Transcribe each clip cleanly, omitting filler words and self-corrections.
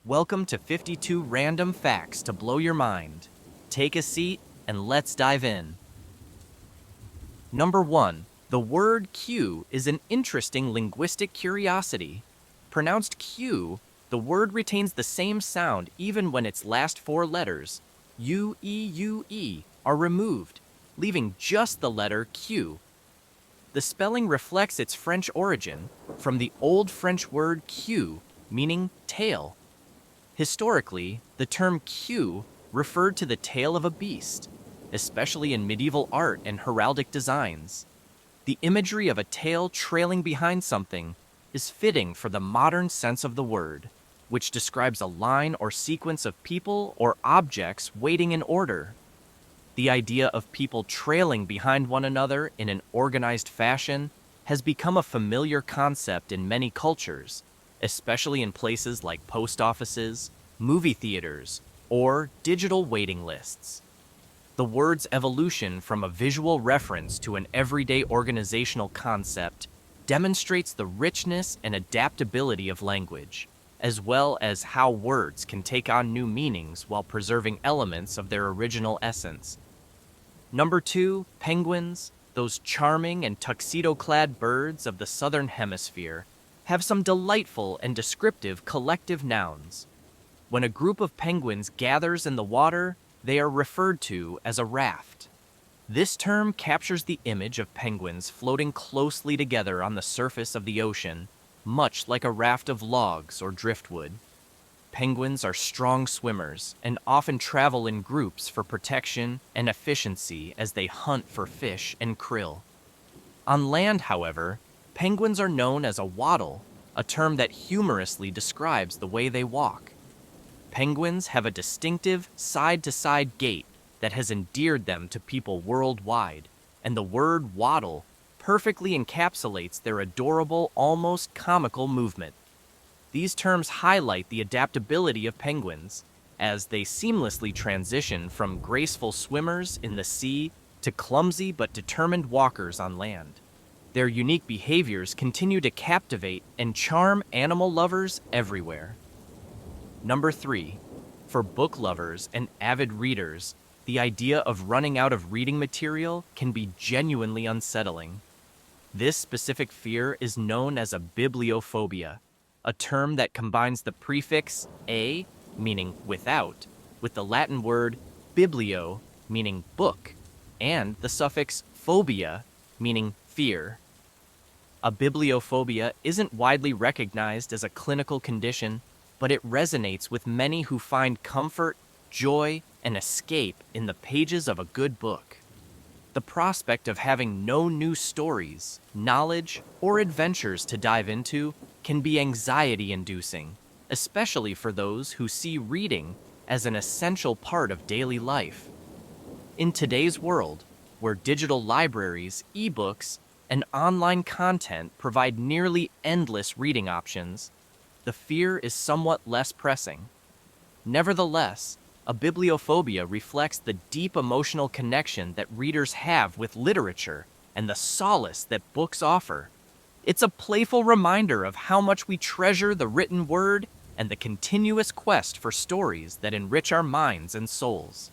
Welcome to 52 Random Facts to Blow Your Mind. Take a seat and let's dive in. Number 1. The word Q is an interesting linguistic curiosity. Pronounced Q, the word retains the same sound even when its last four letters, U-E-U-E, are removed, leaving just the letter Q. The spelling reflects its French origin from the Old French word queue, meaning tail. Historically, the term queue referred to the tail of a beast, especially in medieval art and heraldic designs. The imagery of a tail trailing behind something is fitting for the modern sense of the word, which describes a line or sequence of people or objects waiting in order. The idea of people trailing behind one another in an organized fashion has become a familiar concept in many cultures, especially in places like post offices, movie theaters, or digital waiting lists. The word's evolution from a visual reference to an everyday organizational concept demonstrates the richness and adaptability of language, as well as how words can take on new meanings while preserving elements of their original essence. Number 2, penguins, those charming and tuxedo-clad birds of the southern hemisphere, have some delightful and descriptive collective nouns. When a group of penguins gathers in the water, they are referred to as a raft. This term captures the image of penguins floating closely together on the surface of the ocean, much like a raft of logs or driftwood. Penguins are strong swimmers and often travel in groups for protection and efficiency as they hunt for fish and krill. On land, however, penguins are known as a waddle, a term that humorously describes the way they walk. Penguins have a distinctive side-to-side gait that has endeared them to people worldwide, and the word waddle perfectly encapsulates their adorable, almost comical movement. These terms highlight the adaptability of penguins, as they seamlessly transition from graceful swimmers in the sea to clumsy but determined walkers on land. Their unique behaviors continue to captivate and charm animal lovers everywhere. Number 3. For book lovers and avid readers, the idea of running out of reading material can be genuinely unsettling. This specific fear is known as a bibliophobia, a term that combines the prefix a, meaning without, with the Latin word biblio, meaning book, and the suffix phobia, meaning fear. A bibliophobia isn't widely recognized as a clinical condition, but it resonates with many who find comfort, joy, and escape in the pages of a good book. The prospect of having no new stories, knowledge, or adventures to dive into can be anxiety-inducing, especially for those who see reading as an essential part of daily life. In today's world, where digital libraries, ebooks, and online content provide nearly endless reading options, the fear is somewhat less pressing. Nevertheless, a bibliophobia reflects the deep emotional connection that readers have with literature and the solace that books offer. It's a playful reminder of how much we treasure the written word and the continuous quest for stories that enrich our minds and souls.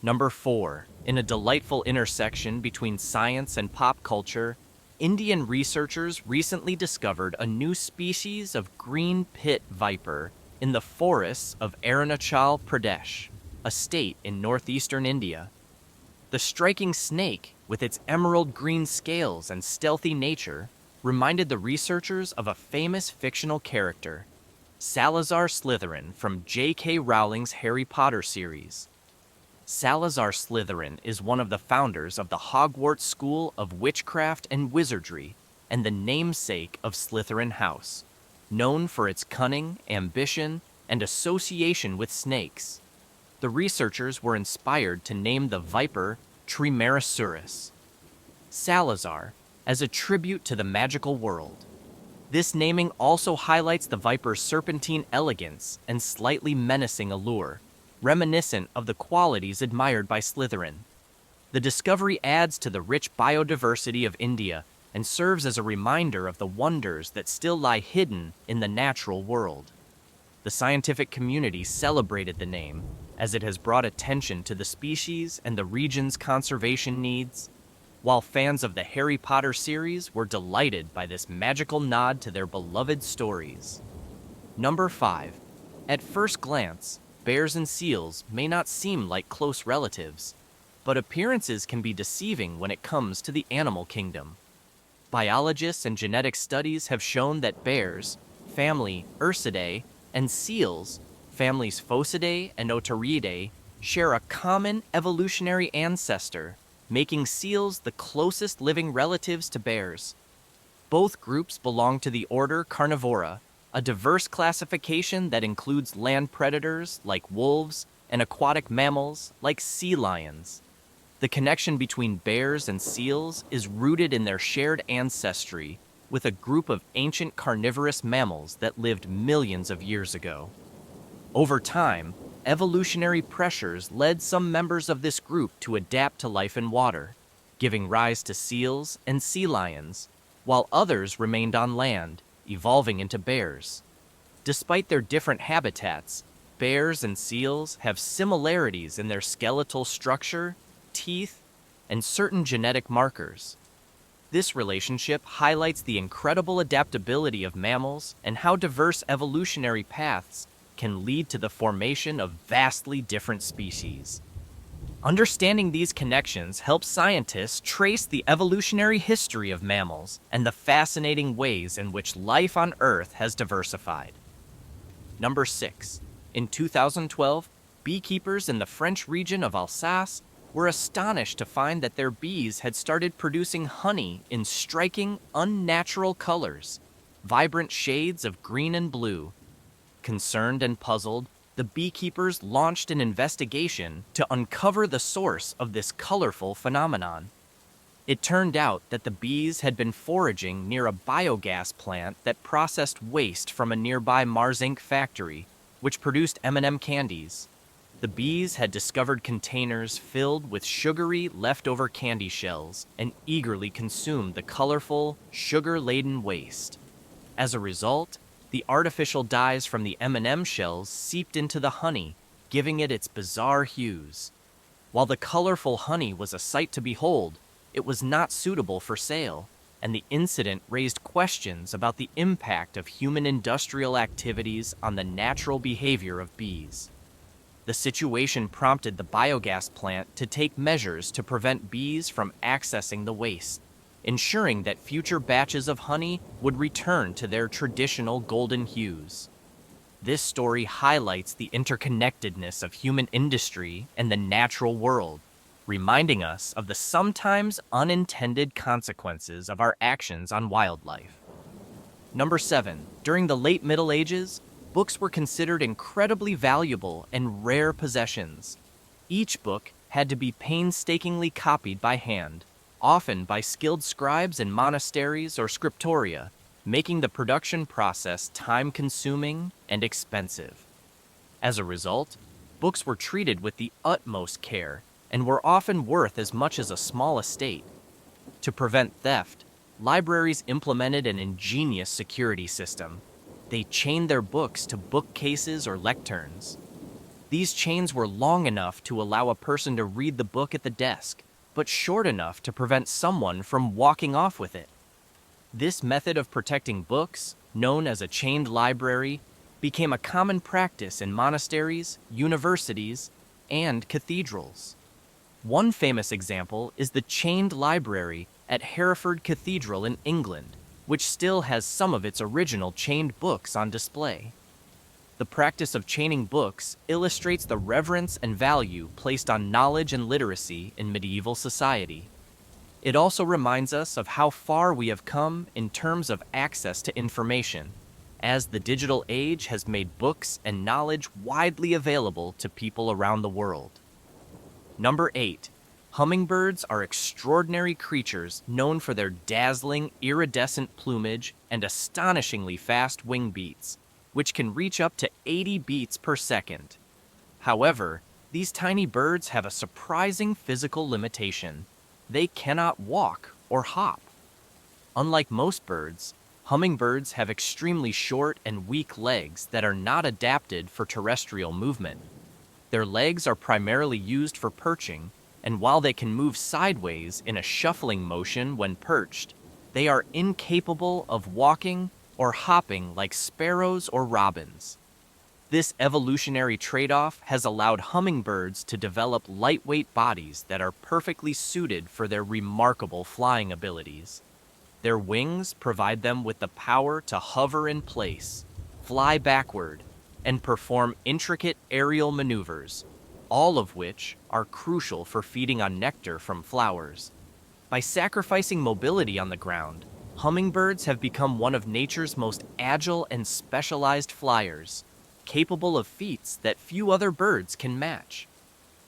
Number 4. In a delightful intersection between science and pop culture, Indian researchers recently discovered a new species of green pit viper in the forests of Arunachal Pradesh, a state in northeastern India. The striking snake, with its emerald green scales and stealthy nature, reminded the researchers of a famous fictional character, Salazar Slytherin from J.K. Rowling's Harry Potter series. Salazar Slytherin is one of the founders of the Hogwarts School of Witchcraft and Wizardry and the namesake of Slytherin House, known for its cunning, ambition, and association with snakes. The researchers were inspired to name the viper Trimeresurus Salazar as a tribute to the magical world. This naming also highlights the viper's serpentine elegance and slightly menacing allure, reminiscent of the qualities admired by Slytherin. The discovery adds to the rich biodiversity of India and serves as a reminder of the wonders that still lie hidden in the natural world. The scientific community celebrated the name, as it has brought attention to the species and the region's conservation needs, while fans of the Harry Potter series were delighted by this magical nod to their beloved stories. Number 5. At first glance, bears and seals may not seem like close relatives, but appearances can be deceiving when it comes to the animal kingdom. Biologists and genetic studies have shown that bears, family Ursidae, and seals, families Phocidae and Otariidae, share a common evolutionary ancestor, making seals the closest living relatives to bears. Both groups belong to the order Carnivora, a diverse classification that includes land predators like wolves and aquatic mammals like sea lions. The connection between bears and seals is rooted in their shared ancestry with a group of ancient carnivorous mammals that lived millions of years ago. Over time, evolutionary pressures led some members of this group to adapt to life in water, giving rise to seals and sea lions, while others remained on land, evolving into bears. Despite their different habitats, bears and seals have similarities in their skeletal structure, teeth, and certain genetic markers. This relationship highlights the incredible adaptability of mammals and how diverse evolutionary paths can lead to the formation of vastly different species. Understanding these connections helps scientists trace the evolutionary history of mammals and the fascinating ways in which life on Earth has diversified. Number 6. In 2012, beekeepers in the French region of Alsace were astonished to find that their bees had started producing honey in striking, unnatural colors, vibrant shades of green and blue. Concerned and puzzled, the beekeepers launched an investigation to uncover the source of this colorful phenomenon. It turned out that the bees had been foraging near a biogas plant that processed waste from a nearby Mars Inc. factory, which produced M&M candies. The bees had discovered containers filled with sugary leftover candy shells and eagerly consumed the colorful, sugar-laden waste. As a result, the artificial dyes from the M&M shells seeped into the honey, giving it its bizarre hues. While the colorful honey was a sight to behold, it was not suitable for sale, and the incident raised questions about the impact of human industrial activities on the natural behavior of bees. The situation prompted the biogas plant to take measures to prevent bees from accessing the waste, ensuring that future batches of honey would return to their traditional golden hues. This story highlights the interconnectedness of human industry and the natural world, reminding us of the sometimes unintended consequences of our actions on wildlife. Number 7. During the late Middle Ages, books were considered incredibly valuable and rare possessions. Each book had to be painstakingly copied by hand, often by skilled scribes in monasteries or scriptoria, making the production process time-consuming and expensive. As a result, books were treated with the utmost care and were often worth as much as a small estate. To prevent theft, libraries implemented an ingenious security system. They chained their books to bookcases or lecterns. These chains were long enough to allow a person to read the book at the desk, but short enough to prevent someone from walking off with it. This method of protecting books, known as a chained library, became a common practice in monasteries, universities, and cathedrals. One famous example is the chained library at Hereford Cathedral in England, which still has some of its original chained books on display. The practice of chaining books illustrates the reverence and value placed on knowledge and literacy in medieval society. It also reminds us of how far we have come in terms of access to information, as the digital age has made books and knowledge widely available to people around the world. Number 8. Hummingbirds are extraordinary creatures known for their dazzling, iridescent plumage and astonishingly fast wing beats, which can reach up to 80 beats per second. However, these tiny birds have a surprising physical limitation. They cannot walk or hop. Unlike most birds, Hummingbirds have extremely short and weak legs that are not adapted for terrestrial movement. Their legs are primarily used for perching, and while they can move sideways in a shuffling motion when perched, they are incapable of walking or hopping like sparrows or robins. This evolutionary trade-off has allowed hummingbirds to develop lightweight bodies that are perfectly suited for their remarkable flying abilities. Their wings provide them with the power to hover in place, fly backward, and perform intricate aerial maneuvers, all of which are crucial for feeding on nectar from flowers. By sacrificing mobility on the ground, hummingbirds have become one of nature's most agile and specialized flyers, capable of feats that few other birds can match.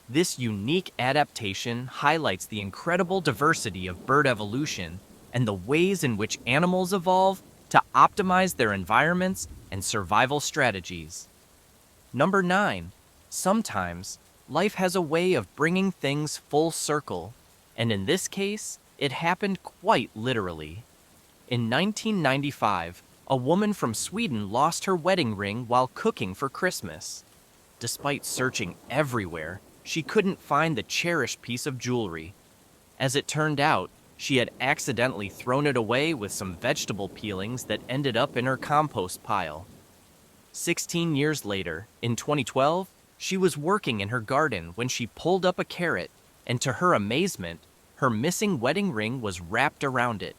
This unique adaptation highlights the incredible diversity of bird evolution and the ways in which animals evolve to optimize their environments and survival strategies. Number 9. Sometimes, life has a way of bringing things full circle, and in this case, it happened quite literally. In 1995, a woman from Sweden lost her wedding ring while cooking for Christmas. Despite searching everywhere, she couldn't find the cherished piece of jewelry. As it turned out, she had accidentally thrown it away with some vegetable peelings that ended up in her compost pile. 16 years later, in 2012, she was working in her garden when she pulled up a carrot, and to her amazement, her missing wedding ring was wrapped around it.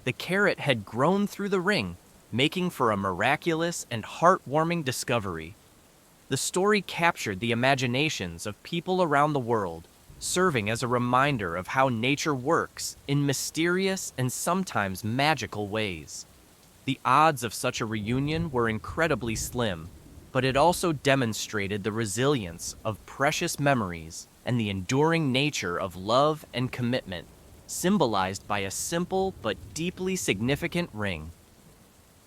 The carrot had grown through the ring, making for a miraculous and heartwarming discovery. The story captured the imaginations of people around the world, serving as a reminder of how nature works in mysterious and sometimes magical ways. The odds of such a reunion were incredibly slim, but it also demonstrated the resilience of precious memories and the enduring nature of love and commitment, symbolized by a simple but deeply significant ring.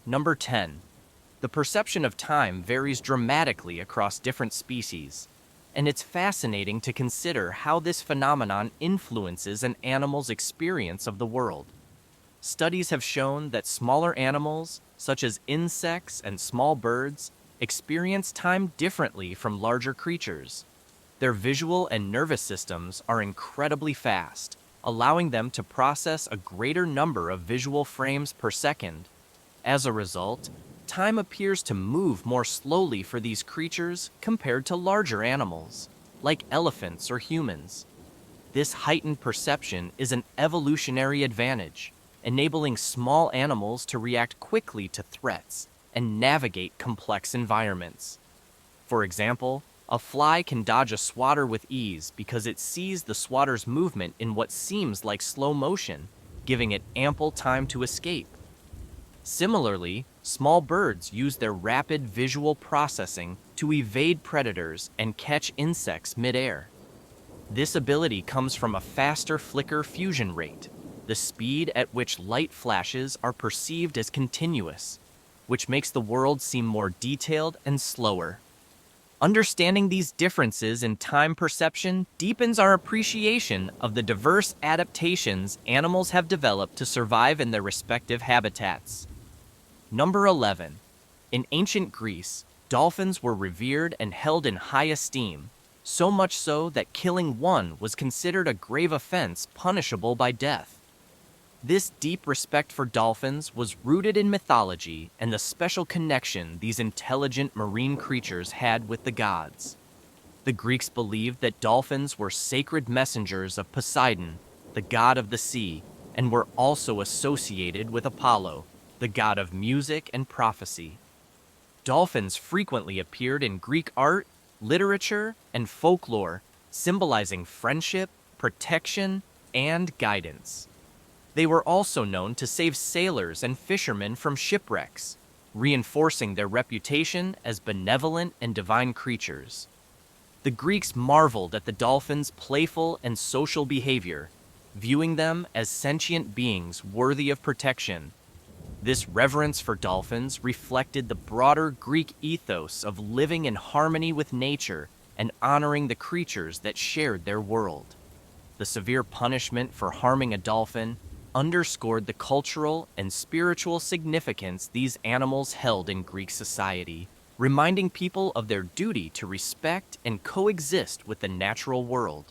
Number 10. The perception of time varies dramatically across different species, and it's fascinating to consider how this phenomenon influences an animal's experience of the world. Studies have shown that smaller animals, such as insects and small birds, experience time differently from larger creatures. Their visual and nervous systems are incredibly fast, allowing them to process a greater number of visual frames per second. As a result, time appears to move more slowly for these creatures compared to larger animals, like elephants or humans. This heightened perception is an evolutionary advantage, enabling small animals to react quickly to threats and navigate complex environments. For example, a fly can dodge a swatter with ease because it sees the swatter's movement in what seems like slow motion, giving it ample time to escape. Similarly, small birds use their rapid visual processing to evade predators and catch insects midair. This ability comes from a faster flicker fusion rate, the speed at which light flashes are perceived as continuous, which makes the world seem more detailed and slower. Understanding these differences in time perception deepens our appreciation of the diverse adaptations animals have developed to survive in their respective habitats. Number 11. In ancient Greece, dolphins were revered and held in high esteem, so much so that killing one was considered a grave offense punishable by death. This deep respect for dolphins was rooted in mythology and the special connection these intelligent marine creatures had with the gods. The Greeks believed that dolphins were sacred messengers of Poseidon, the god of the sea, and were also associated with Apollo, the god of music and prophecy. Dolphins frequently appeared in Greek art, literature, and folklore, symbolizing friendship, protection, and guidance. They were also known to save sailors and fishermen from shipwrecks, reinforcing their reputation as benevolent and divine creatures. The Greeks marveled at the dolphins' playful and social behavior, viewing them as sentient beings worthy of protection. This reverence for dolphins reflected the broader Greek ethos of living in harmony with nature and honoring the creatures that shared their world. The severe punishment for harming a dolphin, underscored the cultural and spiritual significance these animals held in Greek society, reminding people of their duty to respect and coexist with the natural world.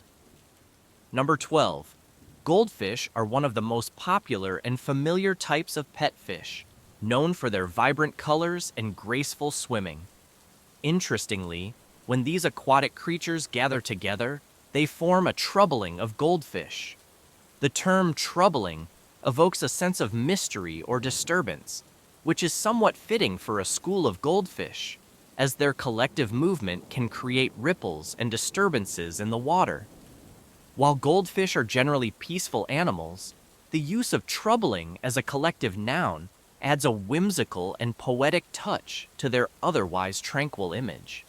Number 12. Goldfish are one of the most popular and familiar types of pet fish, known for their vibrant colors and graceful swimming. Interestingly, when these aquatic creatures gather together, they form a troubling of goldfish. The term troubling evokes a sense of mystery or disturbance, which is somewhat fitting for a school of goldfish, as their collective movement can create ripples and disturbances in the water. While goldfish are generally peaceful animals, the use of troubling as a collective noun adds a whimsical and poetic touch to their otherwise tranquil image.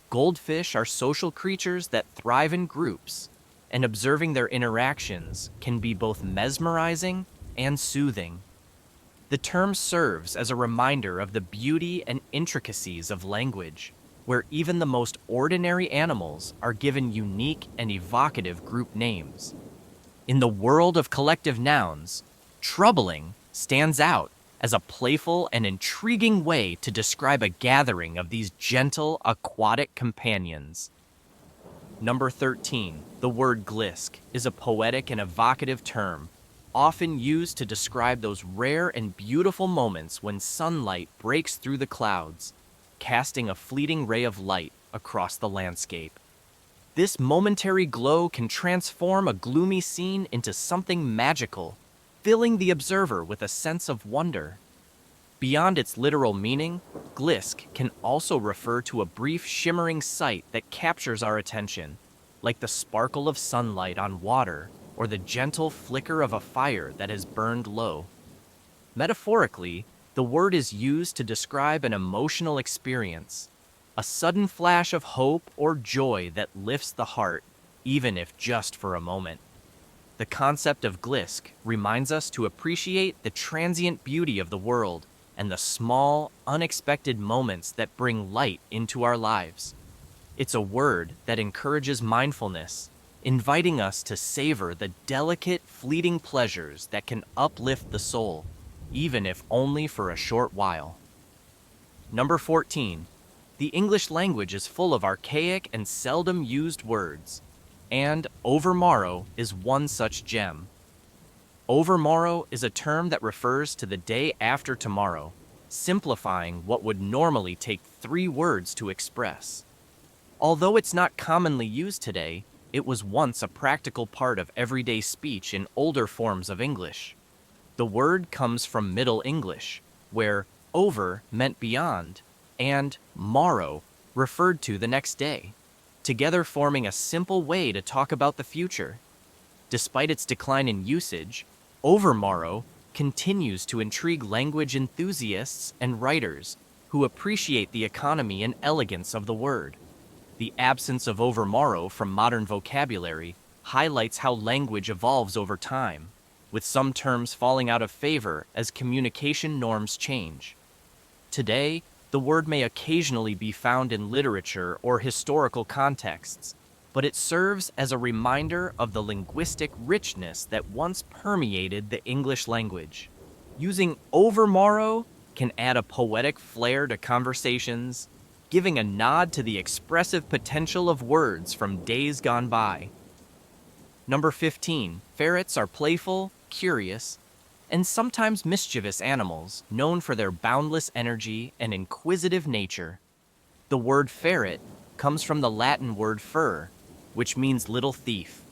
Goldfish are social creatures that thrive in groups, and observing their interactions can be both mesmerizing and soothing. The term serves as a reminder of the beauty and intricacies of language, where even the most ordinary animals are given unique and evocative group names. In the world of collective nouns, troubling stands out as a playful and intriguing way to describe a gathering of these gentle aquatic companions. Number 13. The word glisk is a poetic and evocative term, often used to describe those rare and beautiful moments when sunlight breaks through the clouds, casting a fleeting ray of light across the landscape. This momentary glow can transform a gloomy scene into something magical, filling the observer with a sense of wonder. Beyond its literal meaning, glisk can also refer to a brief shimmering sight that captures our attention, like the sparkle of sunlight on water or the gentle flicker of a fire that has burned low. Metaphorically, the word is used to describe an emotional experience, a sudden flash of hope or joy that lifts the heart, even if just for a moment. The concept of glisk reminds us to appreciate the transient beauty of the world and the small, unexpected moments that bring light into our lives. It's a word that encourages mindfulness, inviting us to savor the delicate, fleeting pleasures that can uplift the soul, even if only for a short while. Number 14. The English language is full of archaic and seldom used words, and overmorrow is one such gem. Overmorrow is a term that refers to the day after tomorrow, simplifying what would normally take 3 words to express. Although it's not commonly used today, it was once a practical part of everyday speech in older forms of English. The word comes from Middle English, where over meant beyond, and morrow referred to the next day, together forming a simple way to talk about the future. Despite its decline in usage, overmorrow continues to intrigue language enthusiasts and writers who appreciate the economy and elegance of the word. The absence of overmorrow from modern vocabulary highlights how language evolves over time, with some terms falling out of favor as communication norms change. Today, the word may occasionally be found in literature or historical contexts, but it serves as a reminder of the linguistic richness that once permeated the English language. Using overmorrow can add a poetic flair to conversations, giving a nod to the expressive potential of words from days gone by. Number 15. Ferrets are playful, curious, and sometimes mischievous animals known for their boundless energy and inquisitive nature. The word ferret comes from the Latin word fur, which means little thief,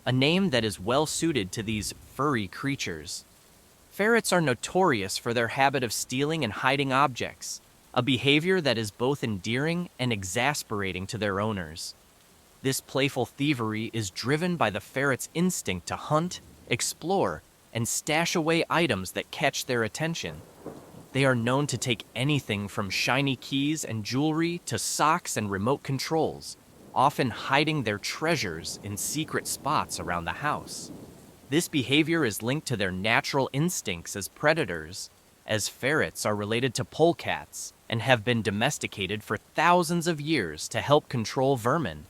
a name that is well suited to these furry creatures. Ferrets are notorious for their habit of stealing and hiding objects, a behavior that is both endearing and exasperating to their owners. This playful thievery is driven by the ferret's instinct to hunt, explore, and stash away items that catch their attention. They are known to take anything from shiny keys and jewelry to socks and remote controls, often hiding their treasures in secret spots around the house. This behavior is linked to their natural instincts as predators, as ferrets are related to polecats and have been domesticated for thousands of years to help control vermin.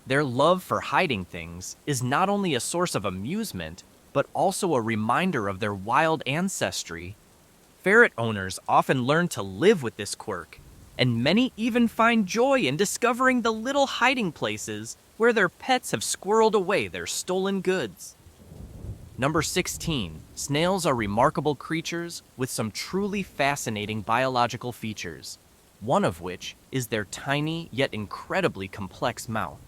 Their love for hiding things is not only a source of amusement, but also a reminder of their wild ancestry. Ferret owners often learn to live with this quirk, and many even find joy in discovering the little hiding places where their pets have squirreled away their stolen goods. Number 16. Snails are remarkable creatures with some truly fascinating biological features, one of which is their tiny yet incredibly complex mouth.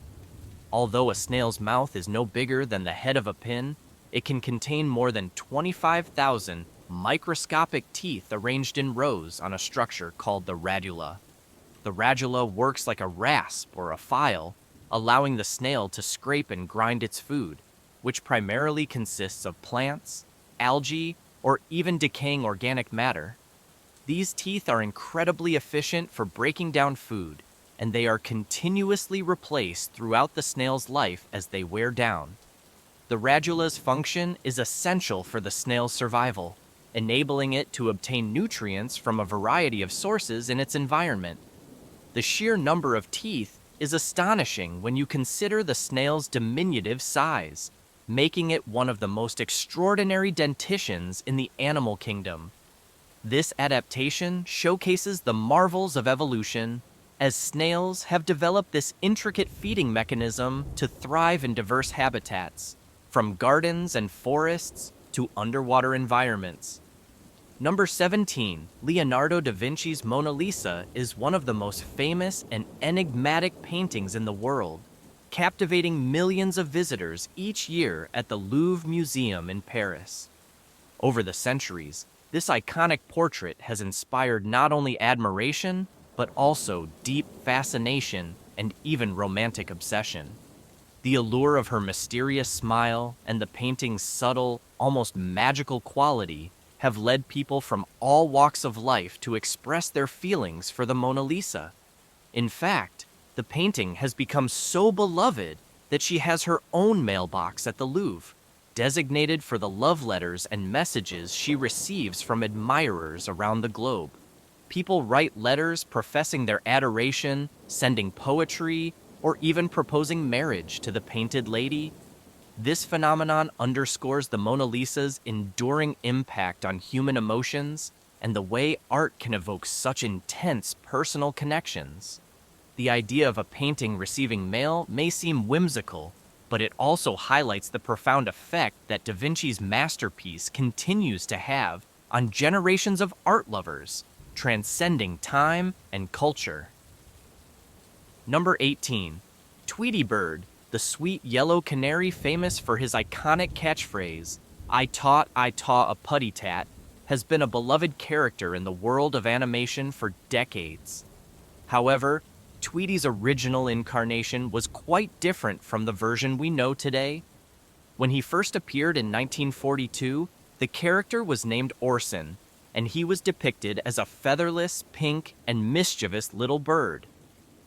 Although a snail's mouth is no bigger than the head of a pin, it can contain more than 25,000 microscopic teeth arranged in rows on a structure called the radula. The radula works like a rasp or a file, allowing the snail to scrape and grind its food, which primarily consists of plants, algae, or even decaying organic matter. These teeth are incredibly efficient for breaking down food, and they are continuously replaced throughout the snail's life as they wear down. The radula's function is essential for the snail's survival, enabling it to obtain nutrients from a variety of sources in its environment. The sheer number of teeth is astonishing when you consider the snail's diminutive size, making it one of the most extraordinary dentitions in the animal kingdom. This adaptation showcases the marvels of evolution, as snails have developed this intricate feeding mechanism to thrive in diverse habitats, from gardens and forests to underwater environments. Number 17. Leonardo da Vinci's Mona Lisa is one of the most famous and enigmatic paintings in the world, captivating millions of visitors each year at the Louvre Museum in Paris. Over the centuries, this iconic portrait has inspired not only admiration, but also deep fascination and even romantic obsession. The allure of her mysterious smile and the painting's subtle, almost magical quality have led people from all walks of life to express their feelings for the Mona Lisa. In fact, the painting has become so beloved that she has her own mailbox at the Louvre, designated for the love letters and messages she receives from admirers around the globe. People write letters professing their adoration, sending poetry, or even proposing marriage to the painted lady. This phenomenon underscores the Mona Lisa's enduring impact on human emotions and the way art can evoke such intense personal connections. The idea of a painting receiving mail may seem whimsical, but it also highlights the profound effect that Da Vinci's masterpiece continues to have on generations of art lovers, transcending time and culture. Number 18. Tweety Bird, the sweet yellow canary famous for his iconic catchphrase, I taught a putty tat, has been a beloved character in the world of animation for decades. However, Tweety's original incarnation was quite different from the version we know today. When he first appeared in 1942, the character was named Orson, and he was depicted as a featherless, pink, and mischievous little bird.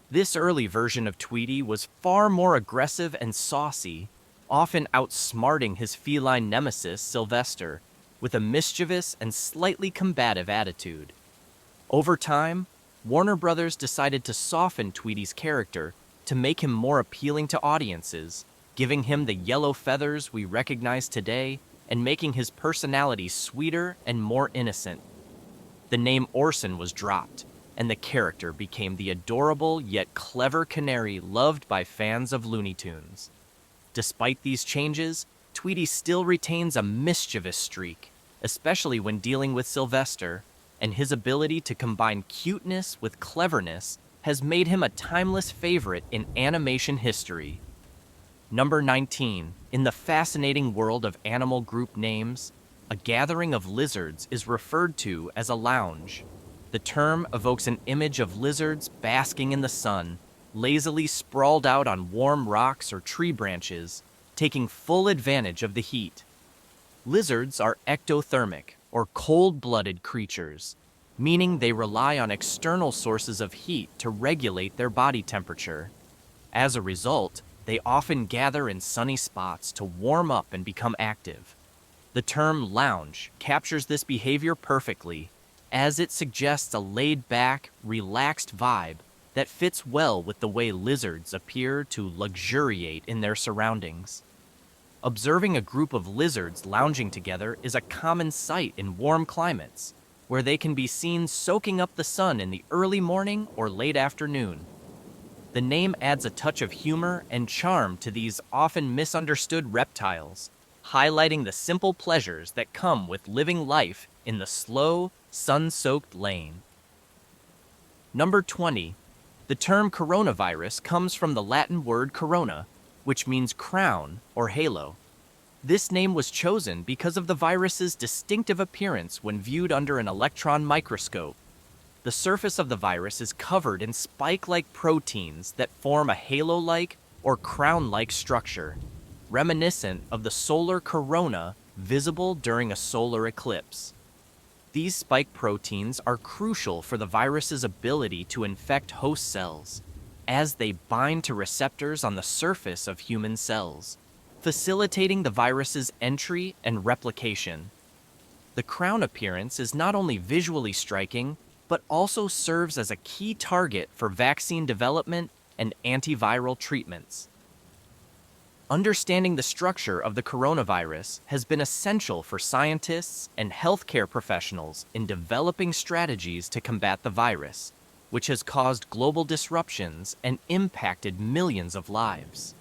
This early version of Tweety was far more aggressive and saucy, often outsmarting his feline nemesis, Sylvester, with a mischievous and slightly combative attitude. Over time, Warner Brothers decided to soften Tweety's character to make him more appealing to audiences, giving him the yellow feathers we recognize today and making his personality sweeter and more innocent. The name Orson was dropped, and the character became the adorable yet clever canary loved by fans of Looney Tunes. Despite these changes, Tweety still retains a mischievous streak, especially when dealing with Sylvester, and his ability to combine cuteness with cleverness has made him a timeless favorite in animation history. Number 19. In the fascinating world of animal group names, a gathering of lizards is referred to as a lounge. The term evokes an image of lizards basking in the sun, lazily sprawled out on warm rocks or tree branches, taking full advantage of the heat. Lizards are ectothermic, or cold-blooded creatures, meaning they rely on external sources of heat to regulate their body temperature. As a result, they often gather in sunny spots to warm up and become active. The term lounge captures this behavior perfectly, as it suggests a laid-back, relaxed vibe that fits well with the way lizards appear to luxuriate in their surroundings. Observing a group of lizards lounging together is a common sight in warm climates, where they can be seen soaking up the sun in the early morning or late afternoon. The name adds a touch of humor and charm to these often misunderstood reptiles, highlighting the simple pleasures that come with living life in the slow, sun-soaked lane. Number 20. The term coronavirus comes from the Latin word corona, which means crown or halo. This name was chosen because of the virus's distinctive appearance when viewed under an electron microscope. The surface of the virus is covered in spike-like proteins that form a halo-like or crown-like structure, reminiscent of the solar corona visible during a solar eclipse. These spike proteins are crucial for the virus's ability to infect host cells, as they bind to receptors on the surface of human cells, facilitating the virus's entry and replication. The crown appearance is not only visually striking, but also serves as a key target for vaccine development and antiviral treatments. Understanding the structure of the coronavirus has been essential for scientists and healthcare professionals in developing strategies to combat the virus, which has caused global disruptions and impacted millions of lives.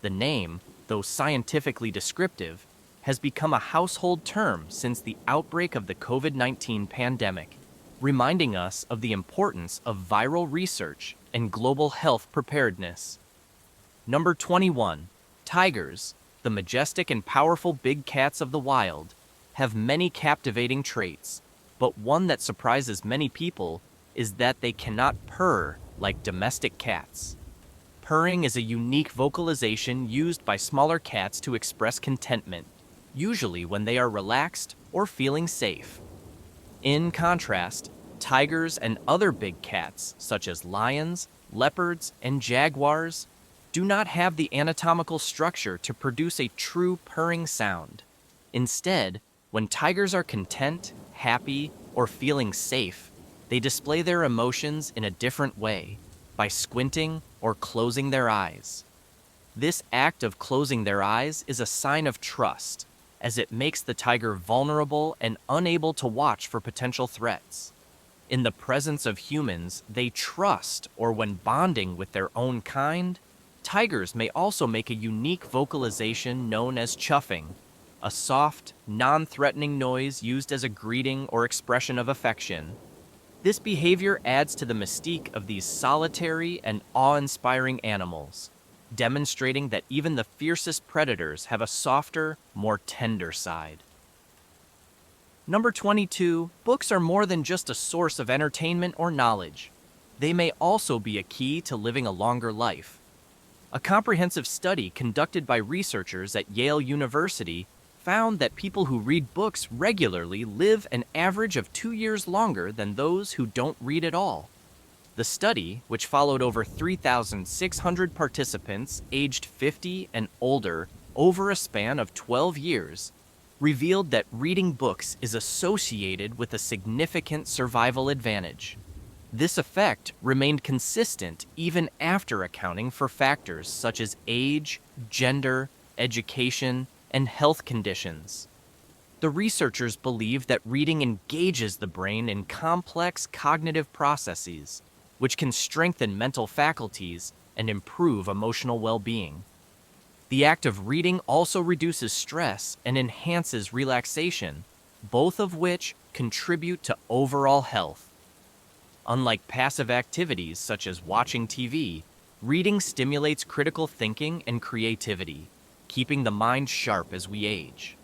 The name, though scientifically descriptive, has become a household term since the outbreak of the COVID-19 pandemic, reminding us of the importance of viral research and global health preparedness. Number 21. Tigers, the majestic and powerful big cats of the wild, have many captivating traits, but one that surprises many people is that they cannot purr like domestic cats. Purring is a unique vocalization used by smaller cats to express contentment, usually when they are relaxed or feeling safe. In contrast, tigers and other big cats, such as lions, leopards, and jaguars, do not have the anatomical structure to produce a true purring sound. Instead, when tigers are content, happy, or feeling safe, they display their emotions in a different way, by squinting or closing their eyes. This act of closing their eyes is a sign of trust, as it makes the tiger vulnerable and unable to watch for potential threats. In the presence of humans, they trust, or when bonding with their own kind, tigers may also make a unique vocalization known as chuffing, a soft, non-threatening noise used as a greeting or expression of affection. This behavior adds to the mystique of these solitary and awe-inspiring animals, demonstrating that even the fiercest predators have a softer, more tender side. Number 22, books are more than just a source of entertainment or knowledge. They may also be a key to living a longer life. A comprehensive study conducted by researchers at Yale University found that people who read books regularly live an average of 2 years longer than those who don't read at all. The study, which followed over 3,600 participants aged 50 and older over a span of 12 years, revealed that reading books is associated with a significant survival advantage. This effect remained consistent even after accounting for factors such as age, gender, education, and health conditions. The researchers believe that reading engages the brain in complex cognitive processes, which can strengthen mental faculties and improve emotional well-being. The act of reading also reduces stress and enhances relaxation, both of which contribute to overall health. Unlike passive activities such as watching TV, reading stimulates critical thinking and creativity, keeping the mind sharp as we age.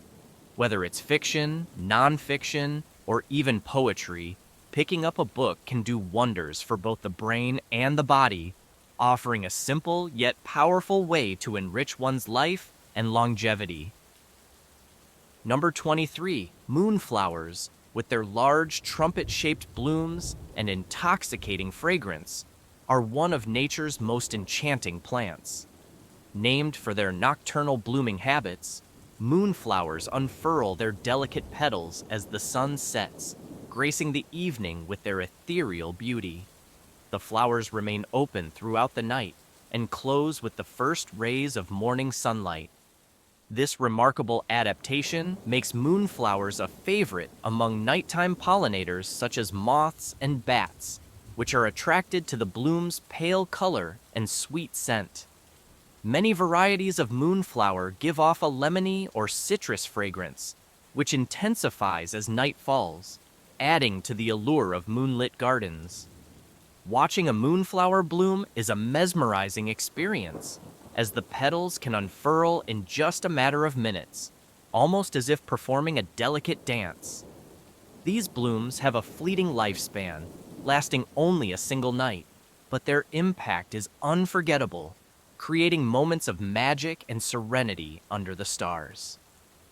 Whether it's fiction, nonfiction, or even poetry, picking up a book can do wonders for both the brain and the body, offering a simple yet powerful way to enrich one's life and longevity. Number 23, moonflowers, with their large trumpet-shaped blooms and intoxicating fragrance, are one of nature's most enchanting plants. Named for their nocturnal blooming habits, moonflowers unfurl their delicate petals as the sun sets, gracing the evening with their ethereal beauty. The flowers remain open throughout the night and close with the first rays of morning sunlight. This remarkable adaptation makes moonflowers a favorite among nighttime pollinators such as moths and bats, which are attracted to the bloom's pale color and sweet scent. Many varieties of moonflower give off a lemony or citrus fragrance, which intensifies as night falls, adding to the allure of moonlit gardens. Watching a moonflower bloom is a mesmerizing experience, as the petals can unfurl in just a matter of minutes, almost as if performing a delicate dance. These blooms have a fleeting lifespan, lasting only a single night, but their impact is unforgettable, creating moments of magic and serenity under the stars.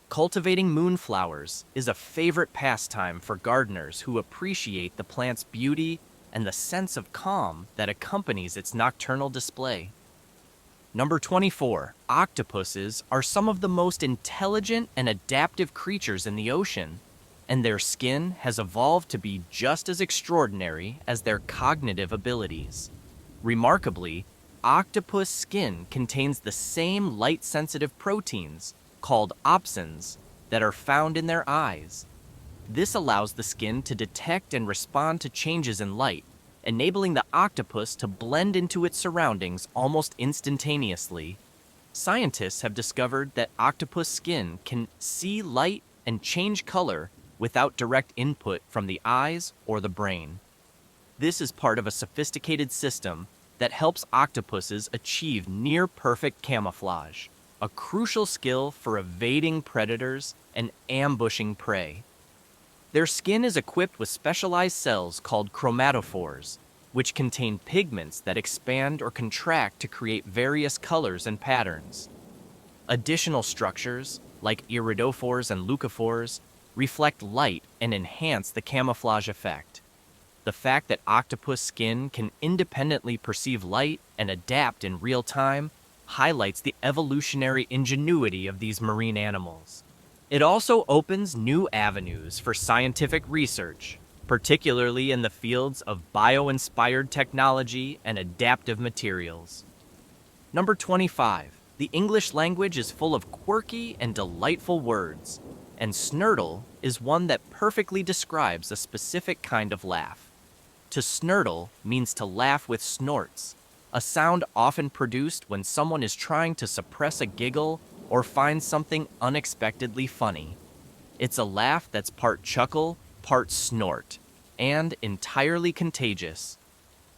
Cultivating moonflowers is a favorite pastime for gardeners who appreciate the plant's beauty and the sense of calm that accompanies its nocturnal display. Number 24, octopuses are some of the most intelligent and adaptive creatures in the ocean, and their skin has evolved to be just as extraordinary as their cognitive abilities. Remarkably, octopus skin contains the same light-sensitive proteins, called opsins, that are found in their eyes. This allows the skin to detect and respond to changes in light, enabling the octopus to blend into its surroundings almost instantaneously. Scientists have discovered that octopus skin can see light and change color without direct input from the eyes or the brain. This is part of a sophisticated system that helps octopuses achieve near-perfect camouflage, a crucial skill for evading predators and ambushing prey. Their skin is equipped with specialized cells called chromatophores, which contain pigments that expand or contract to create various colors and patterns. Additional structures, like iridophores and leucophores, reflect light and enhance the camouflage effect. The fact that octopus skin can independently perceive light and adapt in real time highlights the evolutionary ingenuity of these marine animals. It also opens new avenues for scientific research, particularly in the fields of bio-inspired technology and adaptive materials. Number 25. The English language is full of quirky and delightful words, and snurtle is one that perfectly describes a specific kind of laugh. To snurtle means to laugh with snorts, a sound often produced when someone is trying to suppress a giggle or find something unexpectedly funny. It's a laugh that's part chuckle, part snort, and entirely contagious.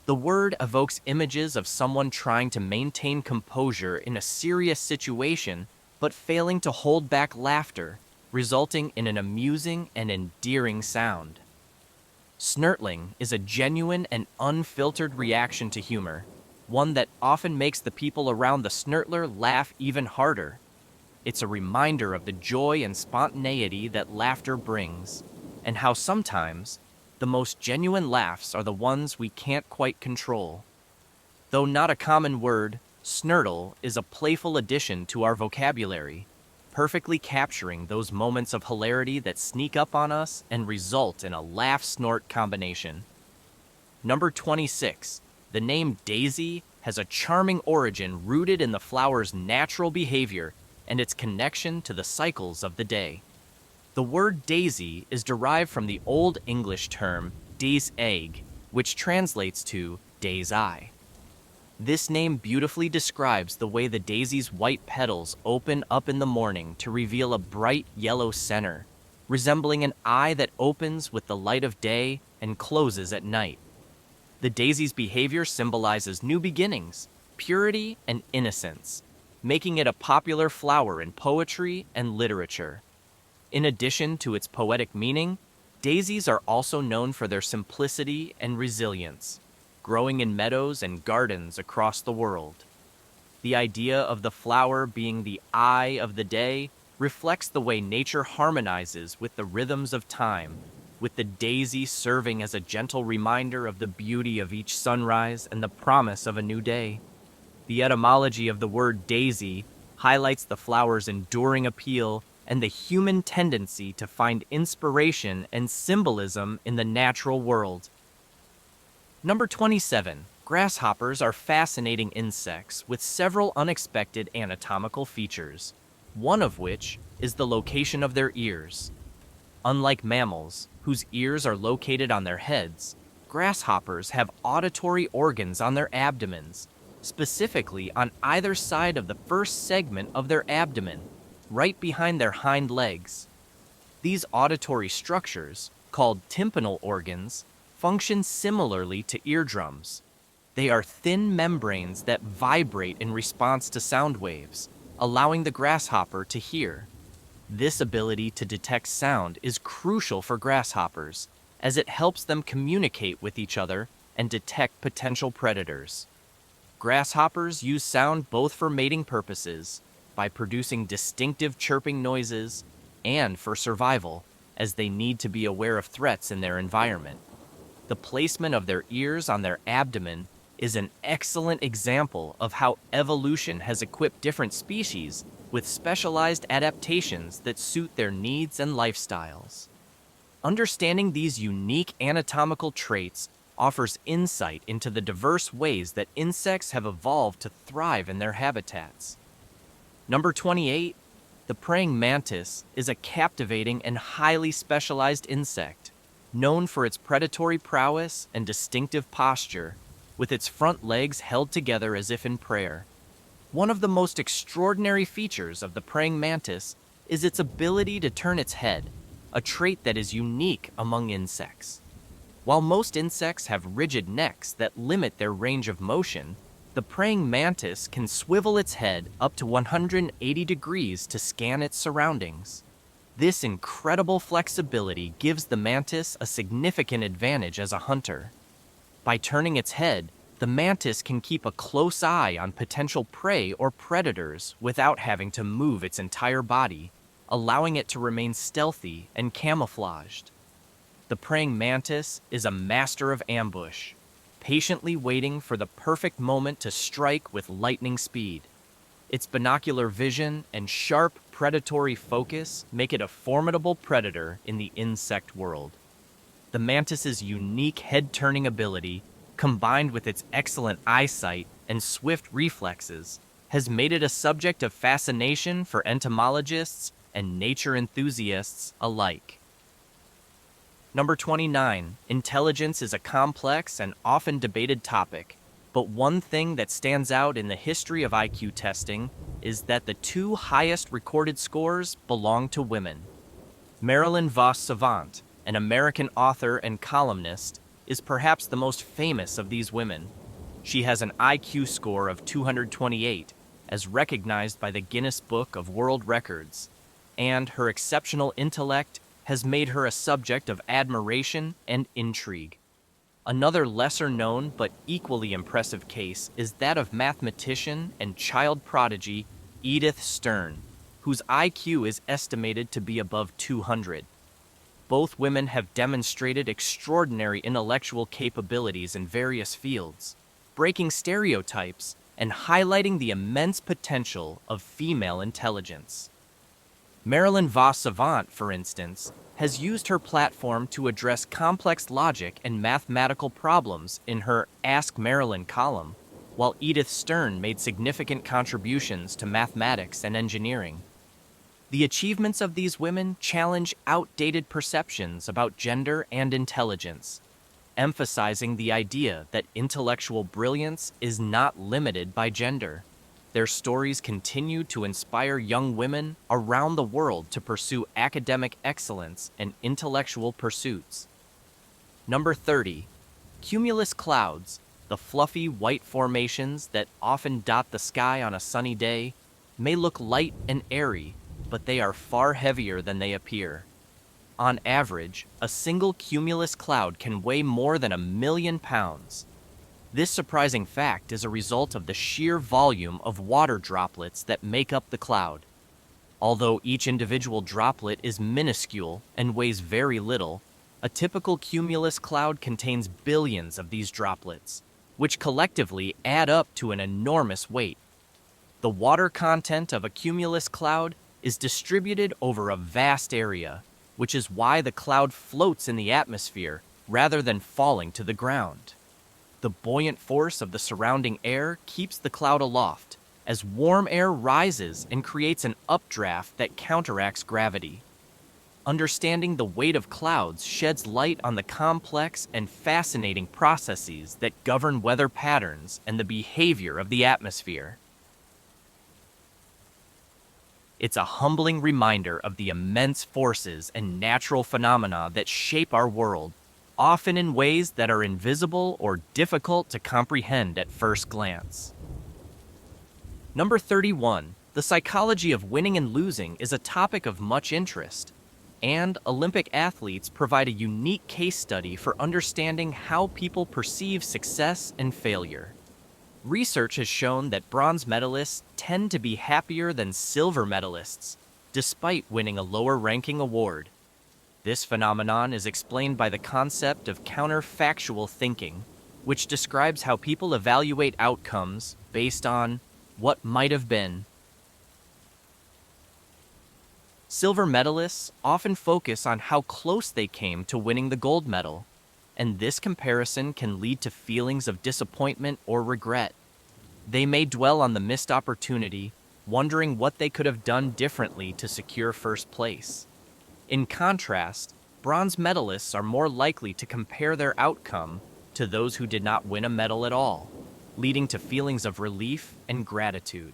The word evokes images of someone trying to maintain composure in a serious situation but failing to hold back laughter, resulting in an amusing and endearing sound. Snurtling is a genuine and unfiltered reaction to humor, one that often makes the people around the snurtler laugh even harder. It's a reminder of the joy and spontaneity that laughter brings, and how sometimes the most genuine laughs are the ones we can't quite control. Though not a common word, snurtle is a playful addition to our vocabulary, perfectly capturing those moments of hilarity that sneak up on us and result in a laugh-snort combination. Number 26. The name daisy has a charming origin rooted in the flower's natural behavior and its connection to the cycles of the day. The word daisy is derived from the Old English term day's egg, which translates to day's eye. This name beautifully describes the way the daisy's white petals open up in the morning to reveal a bright yellow center, resembling an eye that opens with the light of day and closes at night. The daisy's behavior symbolizes new beginnings, purity, and innocence, making it a popular flower in poetry and literature. In addition to its poetic meaning, daisies are also known for their simplicity and resilience, growing in meadows and gardens across the world. The idea of the flower being the eye of the day reflects the way nature harmonizes with the rhythms of time, with the daisy serving as a gentle reminder of the beauty of each sunrise and the promise of a new day. The etymology of the word daisy highlights the flower's enduring appeal and the human tendency to find inspiration and symbolism in the natural world. Number 27. Grasshoppers are fascinating insects with several unexpected anatomical features. one of which is the location of their ears. Unlike mammals, whose ears are located on their heads, grasshoppers have auditory organs on their abdomens, specifically on either side of the first segment of their abdomen, right behind their hind legs. These auditory structures, called tympanal organs, function similarly to eardrums. They are thin membranes that vibrate in response to sound waves, allowing the grasshopper to hear. This ability to detect sound is crucial for grasshoppers, as it helps them communicate with each other and detect potential predators. Grasshoppers use sound both for mating purposes, by producing distinctive chirping noises, and for survival, as they need to be aware of threats in their environment. The placement of their ears on their abdomen is an excellent example of how evolution has equipped different species with specialized adaptations that suit their needs and lifestyles. Understanding these unique anatomical traits offers insight into the diverse ways that insects have evolved to thrive in their habitats. Number 28, the praying mantis is a captivating and highly specialized insect, known for its predatory prowess and distinctive posture, with its front legs held together as if in prayer. One of the most extraordinary features of the praying mantis is its ability to turn its head, a trait that is unique among insects. While most insects have rigid necks that limit their range of motion, the praying mantis can swivel its head up to 180 degrees to scan its surroundings. This incredible flexibility gives the mantis a significant advantage as a hunter. By turning its head, the mantis can keep a close eye on potential prey or predators without having to move its entire body, allowing it to remain stealthy and camouflaged. The praying mantis is a master of ambush, patiently waiting for the perfect moment to strike with lightning speed. Its binocular vision and sharp predatory focus make it a formidable predator in the insect world. The mantis's unique head-turning ability, combined with its excellent eyesight and swift reflexes, has made it a subject of fascination for entomologists and nature enthusiasts alike. Number 29, intelligence is a complex and often debated topic, but one thing that stands out in the history of IQ testing is that the two highest recorded scores belong to women. Marilyn Vos Savant, an American author and columnist, is perhaps the most famous of these women. She has an IQ score of 228, as recognized by the Guinness Book of World Records, and her exceptional intellect has made her a subject of admiration and intrigue. Another lesser-known but equally impressive case is that of mathematician and child prodigy Edith Stern, whose IQ is estimated to be above 200. Both women have demonstrated extraordinary intellectual capabilities in various fields, breaking stereotypes and highlighting the immense potential of female intelligence. Marilyn Vos Savant, for instance, has used her platform to address complex logic and mathematical problems in her Ask Marilyn column, while Edith Stern made significant contributions to mathematics and engineering. The achievements of these women challenge outdated perceptions about gender and intelligence, emphasizing the idea that intellectual brilliance is not limited by gender. Their stories continue to inspire young women around the world to pursue academic excellence and intellectual pursuits. Number 30. Cumulus clouds, the fluffy white formations that often dot the sky on a sunny day, may look light and airy, but they are far heavier than they appear. On average, a single cumulus cloud can weigh more than 1,000,000 pounds. This surprising fact is a result of the sheer volume of water droplets that make up the cloud. Although each individual droplet is minuscule and weighs very little, a typical cumulus cloud contains billions of these droplets, which collectively add up to an enormous weight. The water content of a cumulus cloud is distributed over a vast area, which is why the cloud floats in the atmosphere rather than falling to the ground. The buoyant force of the surrounding air keeps the cloud aloft, as warm air rises and creates an updraft that counteracts gravity. Understanding the weight of clouds sheds light on the complex and fascinating processes that govern weather patterns and the behavior of the atmosphere. It's a humbling reminder of the immense forces and natural phenomena that shape our world, often in ways that are invisible or difficult to comprehend at first glance. Number 31. The psychology of winning and losing is a topic of much interest, and Olympic athletes provide a unique case study for understanding how people perceive success and failure. Research has shown that bronze medalists tend to be happier than silver medalists, despite winning a lower-ranking award. This phenomenon is explained by the concept of counterfactual thinking, which describes how people evaluate outcomes based on what might have been. Silver medalists often focus on how close they came to winning the gold medal, and this comparison can lead to feelings of disappointment or regret. They may dwell on the missed opportunity, wondering what they could have done differently to secure first place. In contrast, bronze medalists are more likely to compare their outcome to those who did not win a medal at all, leading to feelings of relief and gratitude.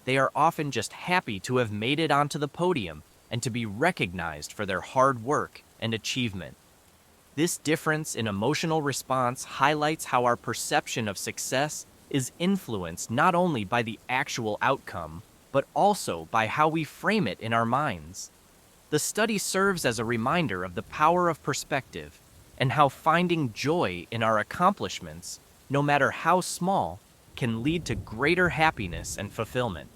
They are often just happy to have made it onto the podium and to be recognized for their hard work and achievement. This difference in emotional response highlights how our perception of success is influenced not only by the actual outcome, but also by how we frame it in our minds. The study serves as a reminder of the power of perspective and how finding joy in our accomplishments, no matter how small, can lead to greater happiness and fulfillment.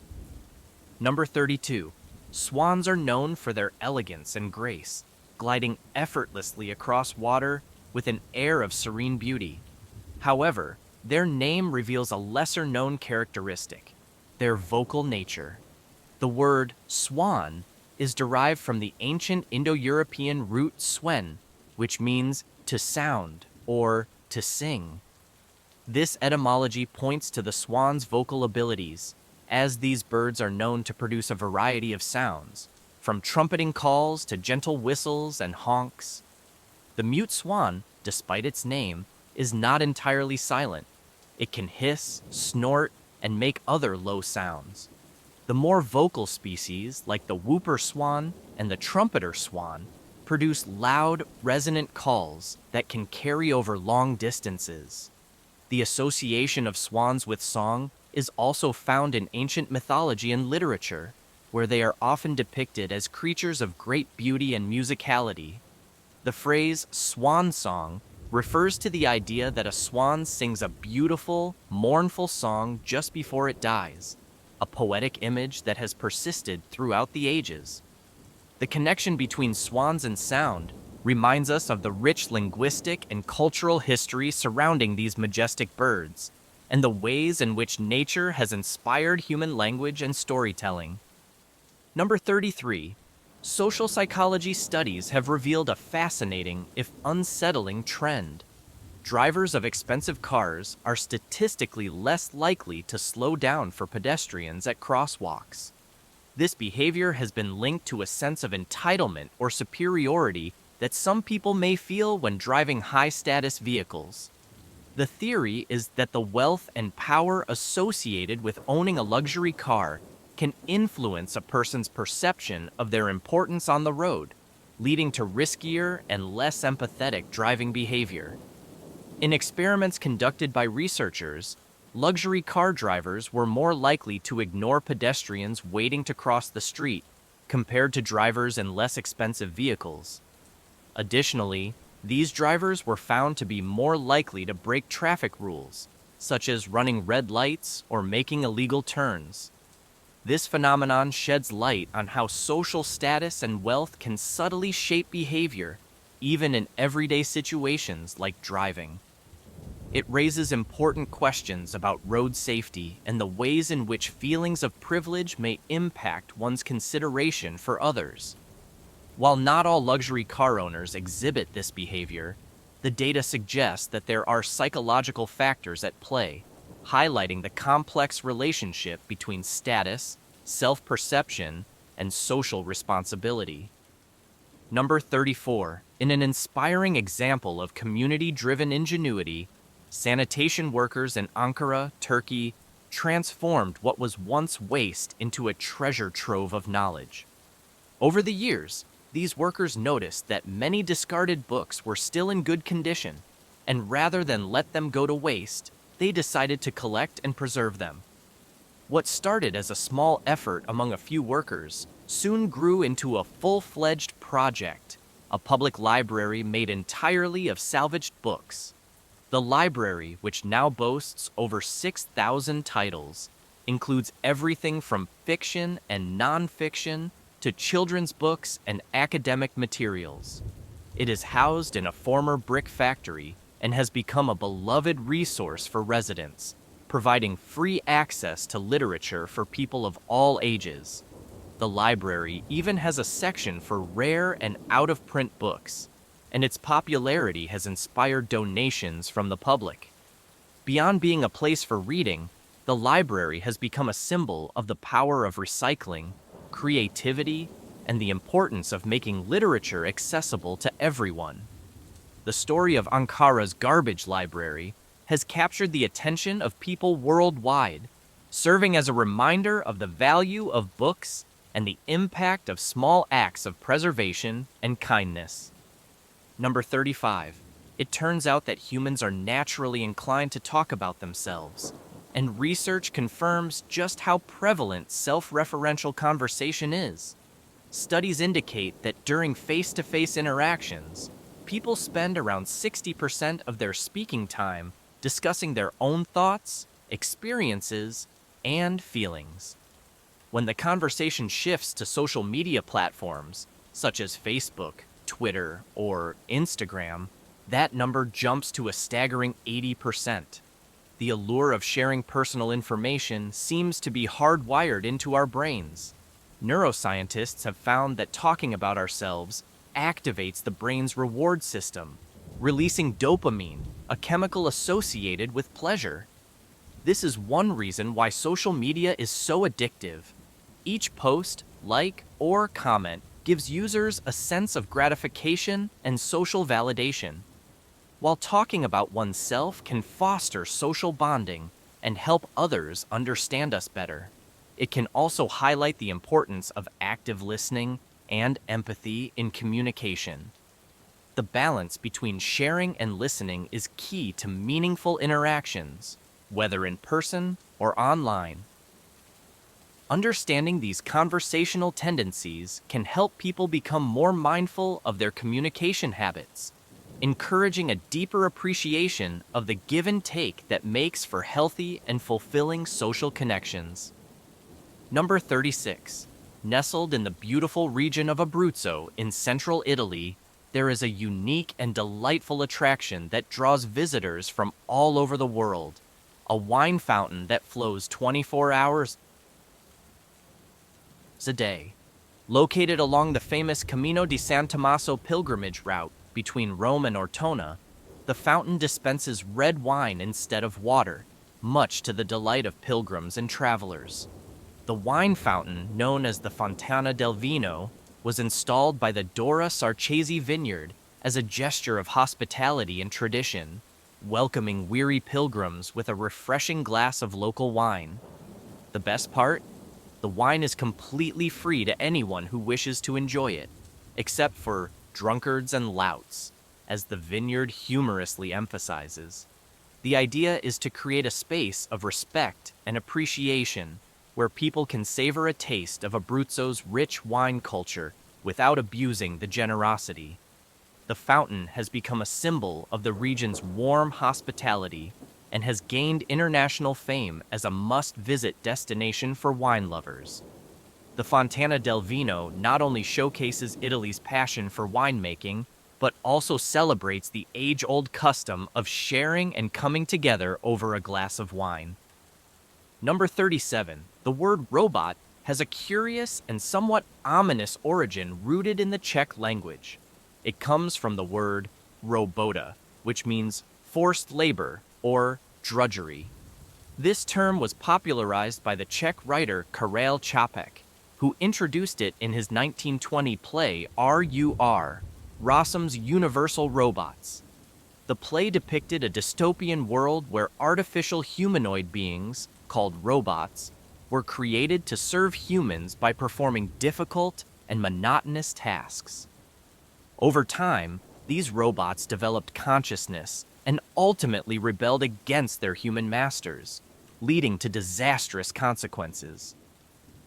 Number 32. Swans are known for their elegance and grace, gliding effortlessly across water with an air of serene beauty. However, their name reveals a lesser-known characteristic: their vocal nature. The word swan is derived from the ancient Indo-European root swen, which means to sound or to sing. This etymology points to the swan's vocal abilities, as these birds are known to produce a variety of sounds, from trumpeting calls to gentle whistles and honks. The mute swan, despite its name, is not entirely silent. It can hiss, snort, and make other low sounds. The more vocal species, like the whooper swan and the trumpeter swan, produce loud, resonant calls that can carry over long distances. The association of swans with song is also found in ancient mythology and literature, where they are often depicted as creatures of great beauty and musicality. The phrase swan song refers to the idea that a swan sings a beautiful, mournful song just before it dies, a poetic image that has persisted throughout the ages. The connection between swans and sound reminds us of the rich linguistic and cultural history surrounding these majestic birds, and the ways in which nature has inspired human language and storytelling. Number 33. Social psychology studies have revealed a fascinating, if unsettling, trend. Drivers of expensive cars are statistically less likely to slow down for pedestrians at crosswalks. This behavior has been linked to a sense of entitlement or superiority that some people may feel when driving high-status vehicles. The theory is that the wealth and power associated with owning a luxury car can influence a person's perception of their importance on the road, leading to riskier and less empathetic driving behavior. In experiments conducted by researchers, luxury car drivers were more likely to ignore pedestrians waiting to cross the street compared to drivers in less expensive vehicles. Additionally, these drivers were found to be more likely to break traffic rules, such as running red lights or making illegal turns. This phenomenon sheds light on how social status and wealth can subtly shape behavior, even in everyday situations like driving. It raises important questions about road safety and the ways in which feelings of privilege may impact one's consideration for others. While not all luxury car owners exhibit this behavior, the data suggests that there are psychological factors at play, highlighting the complex relationship between status, self-perception, and social responsibility. Number 34. In an inspiring example of community-driven ingenuity, sanitation workers in Ankara, Turkey, transformed what was once waste into a treasure trove of knowledge. Over the years, these workers noticed that many discarded books were still in good condition, and rather than let them go to waste, they decided to collect and preserve them. What started as a small effort among a few workers soon grew into a full-fledged project, a public library made entirely of salvaged books. The library, which now boasts over 6,000 titles, includes everything from fiction and nonfiction to children's books and academic materials. It is housed in a former brick factory and has become a beloved resource for residents, providing free access to literature for people of all ages. The library even has a section for rare and out-of-print books, and its popularity has inspired donations from the public. Beyond being a place for reading, the library has become a symbol of the power of recycling, creativity, and the importance of making literature accessible to everyone. The story of Ankara's garbage library has captured the attention of people worldwide, serving as a reminder of the value of books and the impact of small acts of preservation and kindness. Number 35. It turns out that humans are naturally inclined to talk about themselves, and research confirms just how prevalent self-referential conversation is. Studies indicate that during face-to-face interactions, people spend around 60% of their speaking time discussing their own thoughts, experiences, and feelings. When the conversation shifts to social media platforms, such as Facebook, Twitter, or Instagram, that number jumps to a staggering 80%. The allure of sharing personal information seems to be hardwired into our brains. Neuroscientists have found that talking about ourselves activates the brain's reward system, releasing dopamine, a chemical associated with pleasure. This is one reason why social media is so addictive. Each post, like, or comment gives users a sense of gratification and social validation. While talking about oneself can foster social bonding and help others understand us better, it can also highlight the importance of active listening and empathy in communication. The balance between sharing and listening is key to meaningful interactions, whether in person or online. Understanding these conversational tendencies can help people become more mindful of their communication habits, encouraging a deeper appreciation of the give and take that makes for healthy and fulfilling social connections. Number 36. Nestled in the beautiful region of Abruzzo in central Italy, there is a unique and delightful attraction that draws visitors from all over the world, a wine fountain that flows 24 hours a day. Located along the famous Camino di San Tommaso pilgrimage route between Rome and Ortona, the fountain dispenses red wine instead of water, much to the delight of pilgrims and travelers. The wine fountain, known as the Fontana del Vino, was installed by the Dora Sarchesi vineyard as a gesture of hospitality and tradition, welcoming weary pilgrims with a refreshing glass of local wine. The best part? The wine is completely free to anyone who wishes to enjoy it, except for drunkards and louts, as the vineyard humorously emphasizes. The idea is to create a space of respect and appreciation where people can savor a taste of Abruzzo's rich wine culture without abusing the generosity. The fountain has become a symbol of the region's warm hospitality and has gained international fame as a must-visit destination for wine lovers. The Fontana del Vino not only showcases Italy's passion for winemaking, but also celebrates the age-old custom of sharing and coming together over a glass of wine. Number 37. The word robot has a curious and somewhat ominous origin rooted in the Czech language. It comes from the word robota, which means forced labor or drudgery. This term was popularized by the Czech writer Karel Čapek, who introduced it in his 1920 play RUR, Rossum's Universal Robots. The play depicted a dystopian world where artificial humanoid beings, called robots, were created to serve humans by performing difficult and monotonous tasks. Over time, these robots developed consciousness and ultimately rebelled against their human masters, leading to disastrous consequences.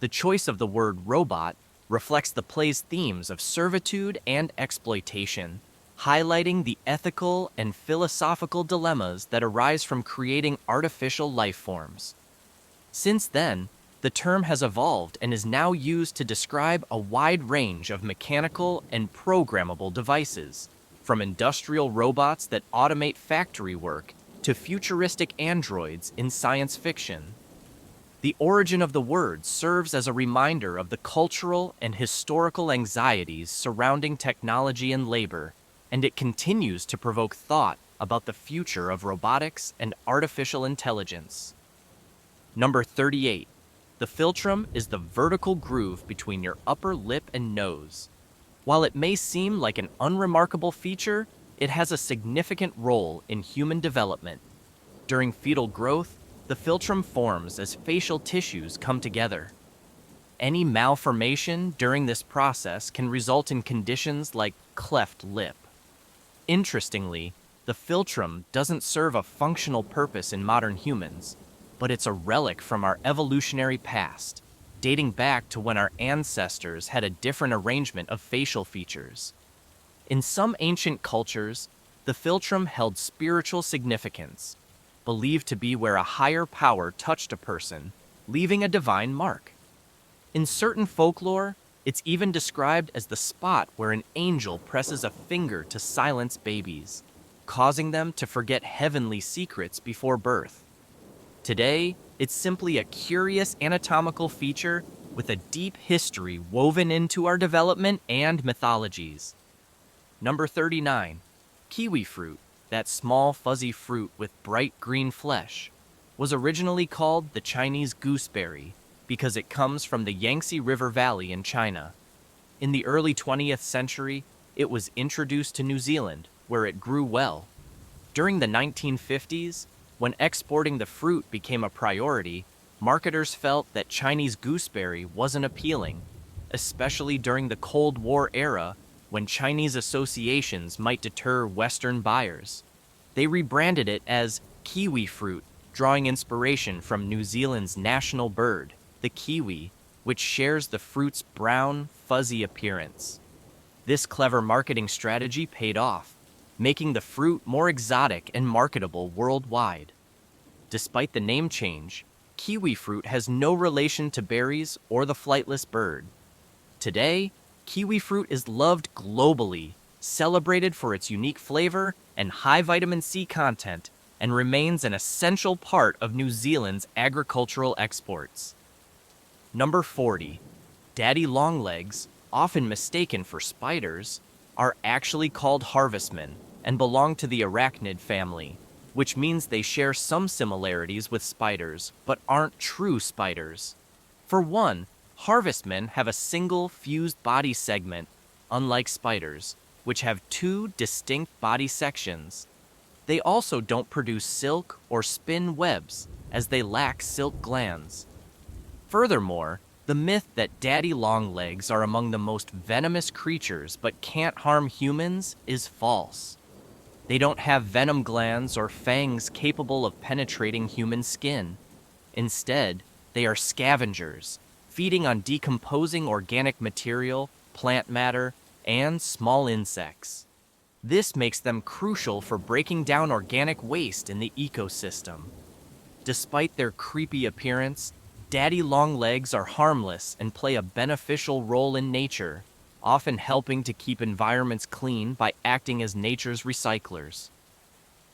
The choice of the word robot reflects the play's themes of servitude and exploitation, highlighting the ethical and philosophical dilemmas that arise from creating artificial life forms. Since then, the term has evolved and is now used to describe a wide range of mechanical and programmable devices, from industrial robots that automate factory work to futuristic androids in science fiction. The origin of the word serves as a reminder of the cultural and historical anxieties surrounding technology and labor, and it continues to provoke thought about the future of robotics and artificial intelligence. Number 38. The philtrum is the vertical groove between your upper lip and nose. While it may seem like an unremarkable feature, it has a significant role in human development. During fetal growth, the philtrum forms as facial tissues come together. Any malformation during this process can result in conditions like cleft lip. Interestingly, the philtrum doesn't serve a functional purpose in modern humans, but it's a relic from our evolutionary past, dating back to when our ancestors had a different arrangement of facial features. In some ancient cultures, the philtrum held spiritual significance, believed to be where a higher power touched a person, leaving a divine mark. In certain folklore, it's even described as the spot where an angel presses a finger to silence babies, causing them to forget heavenly secrets before birth. Today, it's simply a curious anatomical feature with a deep history woven into our development and mythologies. Number 39. Kiwi fruit, that small fuzzy fruit with bright green flesh, was originally called the Chinese gooseberry because it comes from the Yangtze River Valley in China. In the early 20th century, it was introduced to New Zealand, where it grew well. During the 1950s, when exporting the fruit became a priority, marketers felt that Chinese gooseberry wasn't appealing, especially during the Cold War era when Chinese associations might deter Western buyers. They rebranded it as kiwi fruit, drawing inspiration from New Zealand's national bird, the kiwi, which shares the fruit's brown, fuzzy appearance. This clever marketing strategy paid off, making the fruit more exotic and marketable worldwide. Despite the name change, kiwi fruit has no relation to berries or the flightless bird. Today, kiwi fruit is loved globally, celebrated for its unique flavor and high vitamin C content, and remains an essential part of New Zealand's agricultural exports. Number 40. Daddy longlegs, often mistaken for spiders, are actually called harvestmen and belong to the arachnid family, which means they share some similarities with spiders but aren't true spiders. For one, harvestmen have a single fused body segment, unlike spiders, which have two distinct body sections. They also don't produce silk or spin webs, as they lack silk glands. Furthermore, the myth that daddy longlegs are among the most venomous creatures but can't harm humans is false. They don't have venom glands or fangs capable of penetrating human skin. Instead, they are scavengers, feeding on decomposing organic material, plant matter, and small insects. This makes them crucial for breaking down organic waste in the ecosystem. Despite their creepy appearance, daddy longlegs are harmless and play a beneficial role in nature, often helping to keep environments clean by acting as nature's recyclers.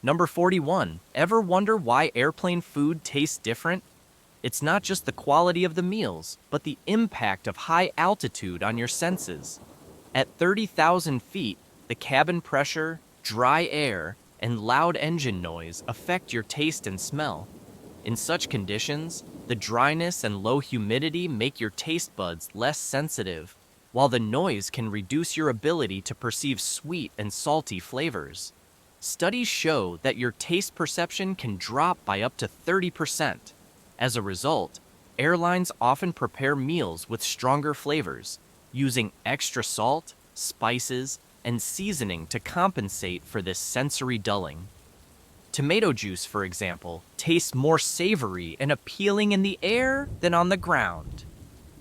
Number 41. Ever wonder why airplane food tastes different? It's not just the quality of the meals, but the impact of high altitude on your senses. At 30,000 feet, the cabin pressure, dry air, and loud engine noise affect your taste and smell. In such conditions, the dryness and low humidity make your taste buds less sensitive, while the noise can reduce your ability to perceive sweet and salty flavors. Studies show that your taste perception can drop by up to 30%. As a result, airlines often prepare meals with stronger flavors, using extra salt, spices, and seasoning to compensate for this sensory dulling. Tomato juice, for example, tastes more savory and appealing in the air than on the ground.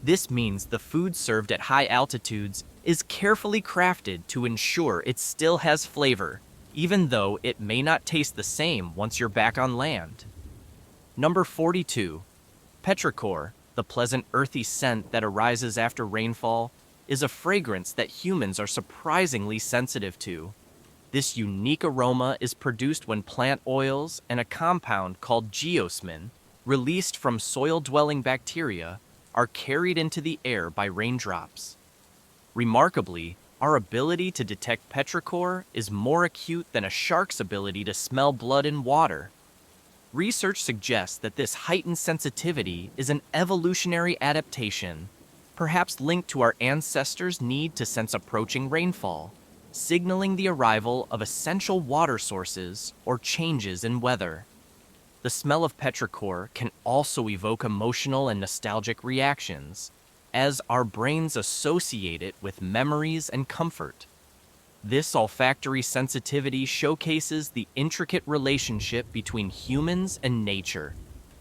This means the food served at high altitudes is carefully crafted to ensure it still has flavor, even though it may not taste the same once you're back on land. Number 42. Petrichor, the pleasant earthy scent that arises after rainfall, is a fragrance that humans are surprisingly sensitive to. This unique aroma is produced when plant oils and a compound called geosmin, released from soil-dwelling bacteria, are carried into the air by raindrops. Remarkably, our ability to detect petrichor is more acute than a shark's ability to smell blood in water. Research suggests that this heightened sensitivity is an evolutionary adaptation, perhaps linked to our ancestors' need to sense approaching rainfall, signaling the arrival of essential water sources or changes in weather. The smell of petrichor can also evoke emotional and nostalgic reactions, as our brains associate it with memories and comfort. This olfactory sensitivity showcases the intricate relationship between humans and nature,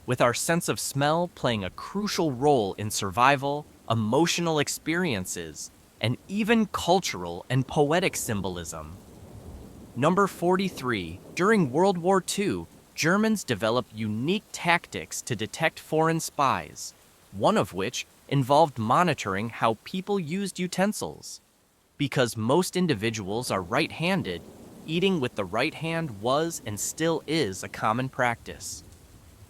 with our sense of smell playing a crucial role in survival, emotional experiences, and even cultural and poetic symbolism. Number 43. During World War II, Germans developed unique tactics to detect foreign spies, one of which involved monitoring how people used utensils. Because most individuals are right-handed, eating with the right hand was and still is a common practice.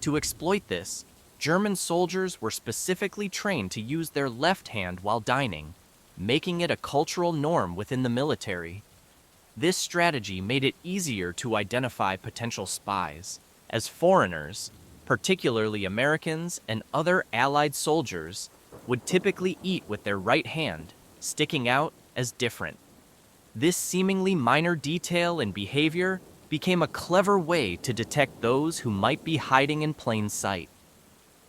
To exploit this, German soldiers were specifically trained to use their left hand while dining, making it a cultural norm within the military. This strategy made it easier to identify potential spies, as foreigners, particularly Americans and other Allied soldiers, would typically eat with their right hand, sticking out as different. This seemingly minor detail in behavior became a clever way to detect those who might be hiding in plain sight.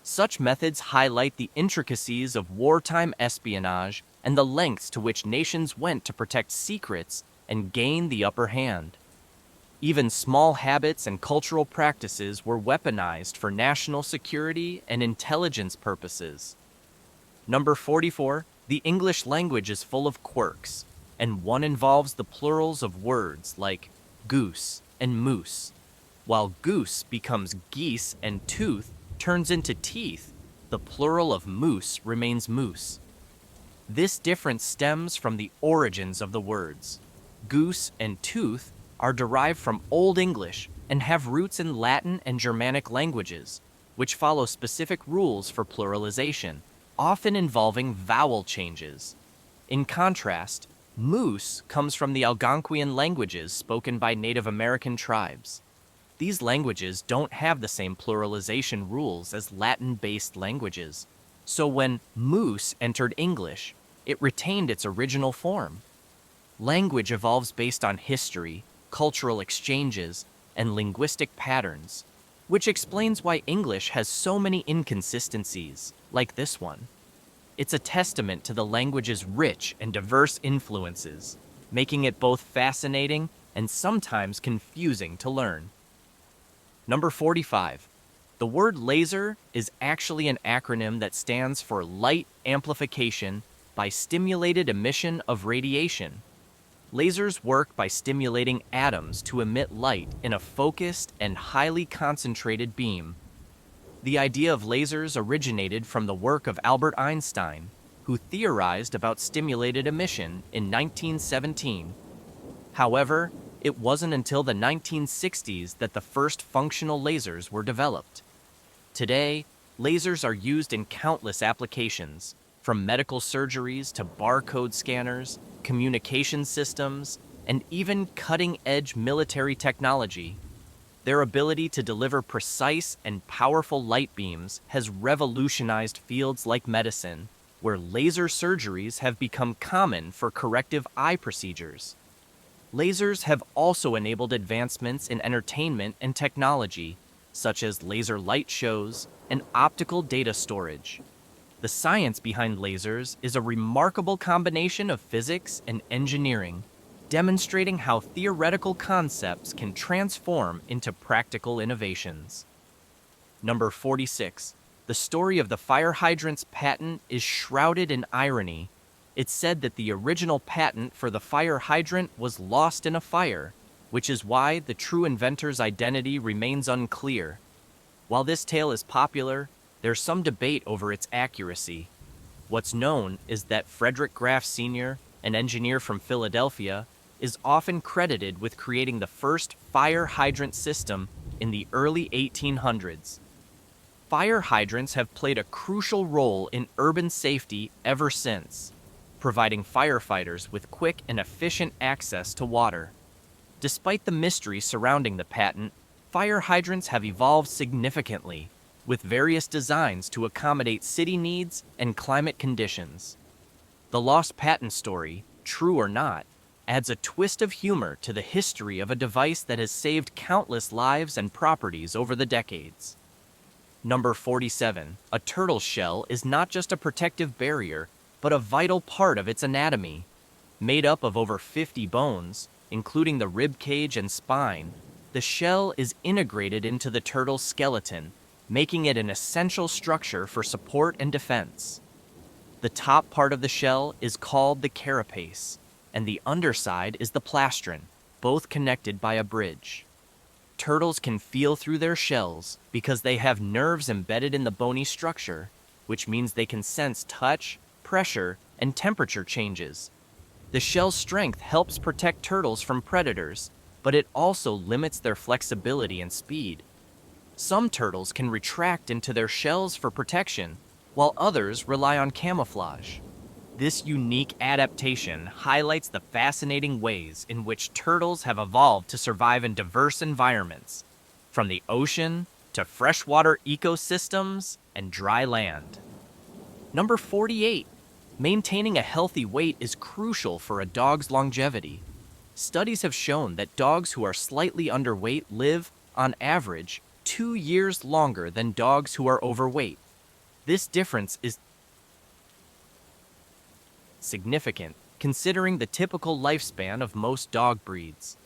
Such methods highlight the intricacies of wartime espionage and the lengths to which nations went to protect secrets and gain the upper hand. Even small habits and cultural practices were weaponized for national security and intelligence purposes. Number 44. The English language is full of quirks, and one involves the plurals of words like goose and moose. While goose becomes geese and tooth turns into teeth, the plural of moose remains moose. This difference stems from the origins of the words. Goose and tooth are derived from Old English and have roots in Latin and Germanic languages, which follow specific rules for pluralization, often involving vowel changes. In contrast, moose comes from the Algonquian languages spoken by Native American tribes. These languages don't have the same pluralization rules as Latin-based languages, so when moose entered English, it retained its original form. Language evolves based on history, cultural exchanges, and linguistic patterns, which explains why English has so many inconsistencies, like this one. It's a testament to the language's rich and diverse influences, making it both fascinating and sometimes confusing to learn. Number 45. The word laser is actually an acronym that stands for Light Amplification by Stimulated Emission of Radiation. Lasers work by stimulating atoms to emit light in a focused and highly concentrated beam. The idea of lasers originated from the work of Albert Einstein, who theorized about stimulated emission in 1917. However, it wasn't until the 1960s that the first functional lasers were developed. Today, lasers are used in countless applications, from medical surgeries to barcode scanners, communication systems, and even cutting-edge military technology. Their ability to deliver precise and powerful light beams has revolutionized fields like medicine, where laser surgeries have become common for corrective eye procedures. Lasers have also enabled advancements in entertainment and technology, such as laser light shows and optical data storage. The science behind lasers is a remarkable combination of physics and engineering, demonstrating how theoretical concepts can transform into practical innovations. Number 46. The story of the fire hydrant's patent is shrouded in irony. It's said that the original patent for the fire hydrant was lost in a fire, which is why the true inventor's identity remains unclear. While this tale is popular, there's some debate over its accuracy. What's known is that Frederick Graff Sr., an engineer from Philadelphia, is often credited with creating the first fire hydrant system in the early 1800s. Fire hydrants have played a crucial role in urban safety ever since, providing firefighters with quick and efficient access to water. Despite the mystery surrounding the patent, fire hydrants have evolved significantly, with various designs to accommodate city needs and climate conditions. The lost patent story, true or not, adds a twist of humor to the history of a device that has saved countless lives and properties over the decades. Number 47. A turtle's shell is not just a protective barrier, but a vital part of its anatomy. Made up of over 50 bones, including the rib cage and spine, the shell is integrated into the turtle's skeleton, making it an essential structure for support and defense. The top part of the shell is called the carapace, and the underside is the plastron, both connected by a bridge. Turtles can feel through their shells because they have nerves embedded in the bony structure, which means they can sense touch, pressure, and temperature changes. The shell's strength helps protect turtles from predators, but it also limits their flexibility and speed. Some turtles can retract into their shells for protection, while others rely on camouflage. This unique adaptation highlights the fascinating ways in which turtles have evolved to survive in diverse environments, from the ocean to freshwater ecosystems and dry land. Number 48. Maintaining a healthy weight is crucial for a dog's longevity. Studies have shown that dogs who are slightly underweight live, on average, 2 years longer than dogs who are overweight. This difference is significant, considering the typical lifespan of most dog breeds.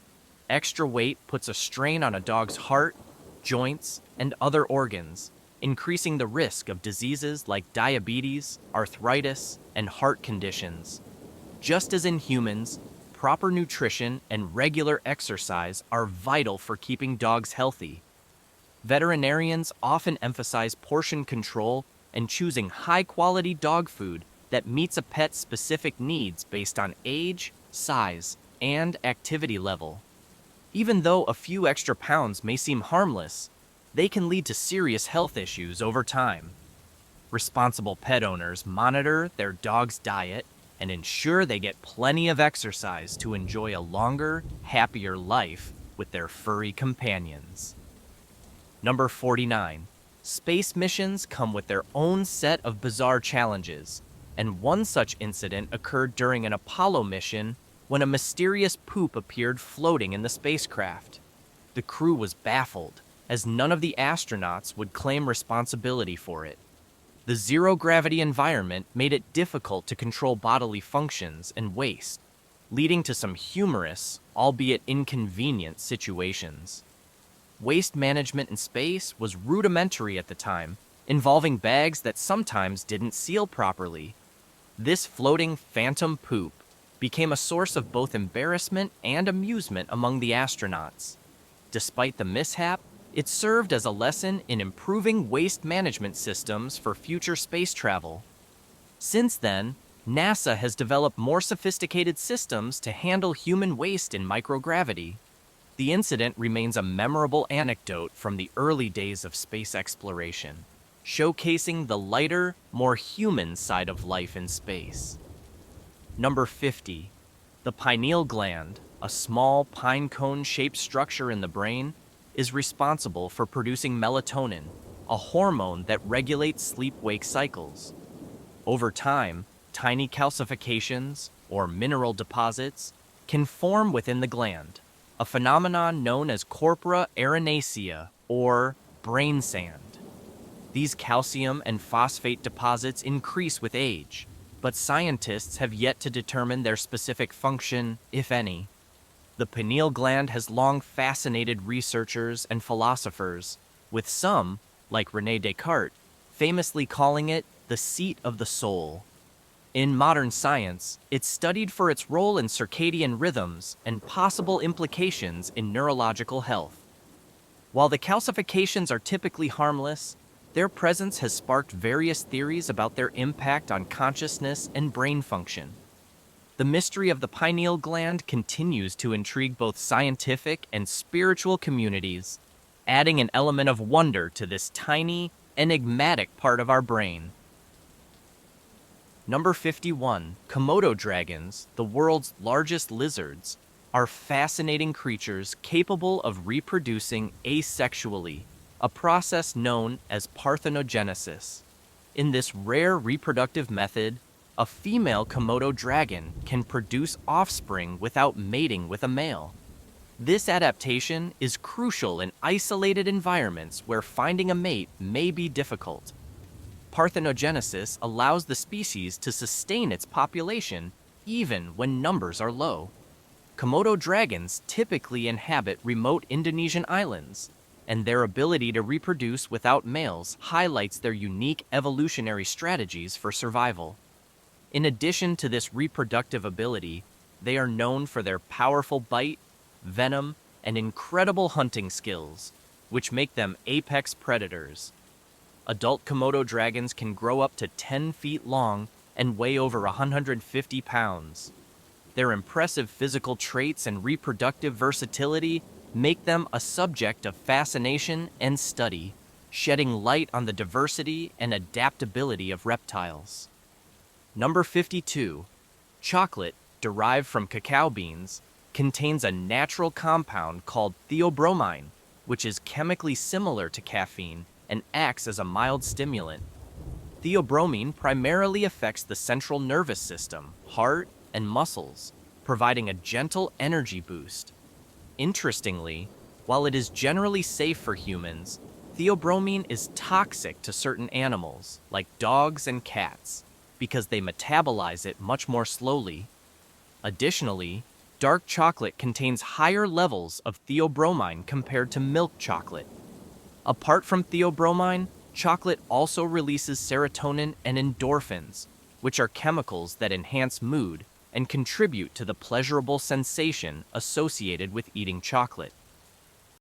Extra weight puts a strain on a dog's heart, joints, and other organs, increasing the risk of diseases like diabetes, arthritis, and heart conditions. Just as in humans, proper nutrition and regular exercise are vital for keeping dogs healthy. Veterinarians often emphasize portion control and choosing high-quality dog food that meets a pet's specific needs based on age, size, and activity level. Even though a few extra pounds may seem harmless, they can lead to serious health issues over time. Responsible pet owners monitor their dog's diet and ensure they get plenty of exercise to enjoy a longer, happier life with their furry companions. Number 49. Space missions come with their own set of bizarre challenges, and one such incident occurred during an Apollo mission when a mysterious poop appeared floating in the spacecraft. The crew was baffled, as none of the astronauts would claim responsibility for it. The zero-gravity environment made it difficult to control bodily functions and waste, leading to some humorous, albeit inconvenient, situations. Waste management in space was rudimentary at the time, involving bags that sometimes didn't seal properly. This floating phantom poop became a source of both embarrassment and amusement among the astronauts. Despite the mishap, it served as a lesson in improving waste management systems for future space travel. Since then, NASA has developed more sophisticated systems to handle human waste in microgravity. The incident remains a memorable anecdote from the early days of space exploration, showcasing the lighter, more human side of life in space. Number 50. The pineal gland, a small pine cone-shaped structure in the brain, is responsible for producing melatonin, a hormone that regulates sleep-wake cycles. Over time, tiny calcifications, or mineral deposits, can form within the gland, a phenomenon known as corpora arenacea, or brain sand. These calcium and phosphate deposits increase with age, but scientists have yet to determine their specific function, if any. The pineal gland has long fascinated researchers and philosophers, with some, like René Descartes, famously calling it the seat of the soul. In modern science, it's studied for its role in circadian rhythms and possible implications in neurological health. While the calcifications are typically harmless, their presence has sparked various theories about their impact on consciousness and brain function. The mystery of the pineal gland continues to intrigue both scientific and spiritual communities, adding an element of wonder to this tiny, enigmatic part of our brain. Number 51, Komodo dragons, the world's largest lizards, are fascinating creatures capable of reproducing asexually, a process known as parthenogenesis. In this rare reproductive method, a female Komodo dragon can produce offspring without mating with a male. This adaptation is crucial in isolated environments where finding a mate may be difficult. Parthenogenesis allows the species to sustain its population even when numbers are low. Komodo dragons typically inhabit remote Indonesian islands, and their ability to reproduce without males highlights their unique evolutionary strategies for survival. In addition to this reproductive ability, they are known for their powerful bite, venom, and incredible hunting skills, which make them apex predators. Adult Komodo dragons can grow up to 10 feet long and weigh over 150 pounds. Their impressive physical traits and reproductive versatility make them a subject of fascination and study, shedding light on the diversity and adaptability of reptiles. Number 52. Chocolate, derived from cacao beans, contains a natural compound called theobromine, which is chemically similar to caffeine and acts as a mild stimulant. Theobromine primarily affects the central nervous system, heart, and muscles, providing a gentle energy boost. Interestingly, while it is generally safe for humans, theobromine is toxic to certain animals, like dogs and cats, because they metabolize it much more slowly. Additionally, dark chocolate contains higher levels of theobromine compared to milk chocolate. Apart from theobromine, chocolate also releases serotonin and endorphins, which are chemicals that enhance mood and contribute to the pleasurable sensation associated with eating chocolate.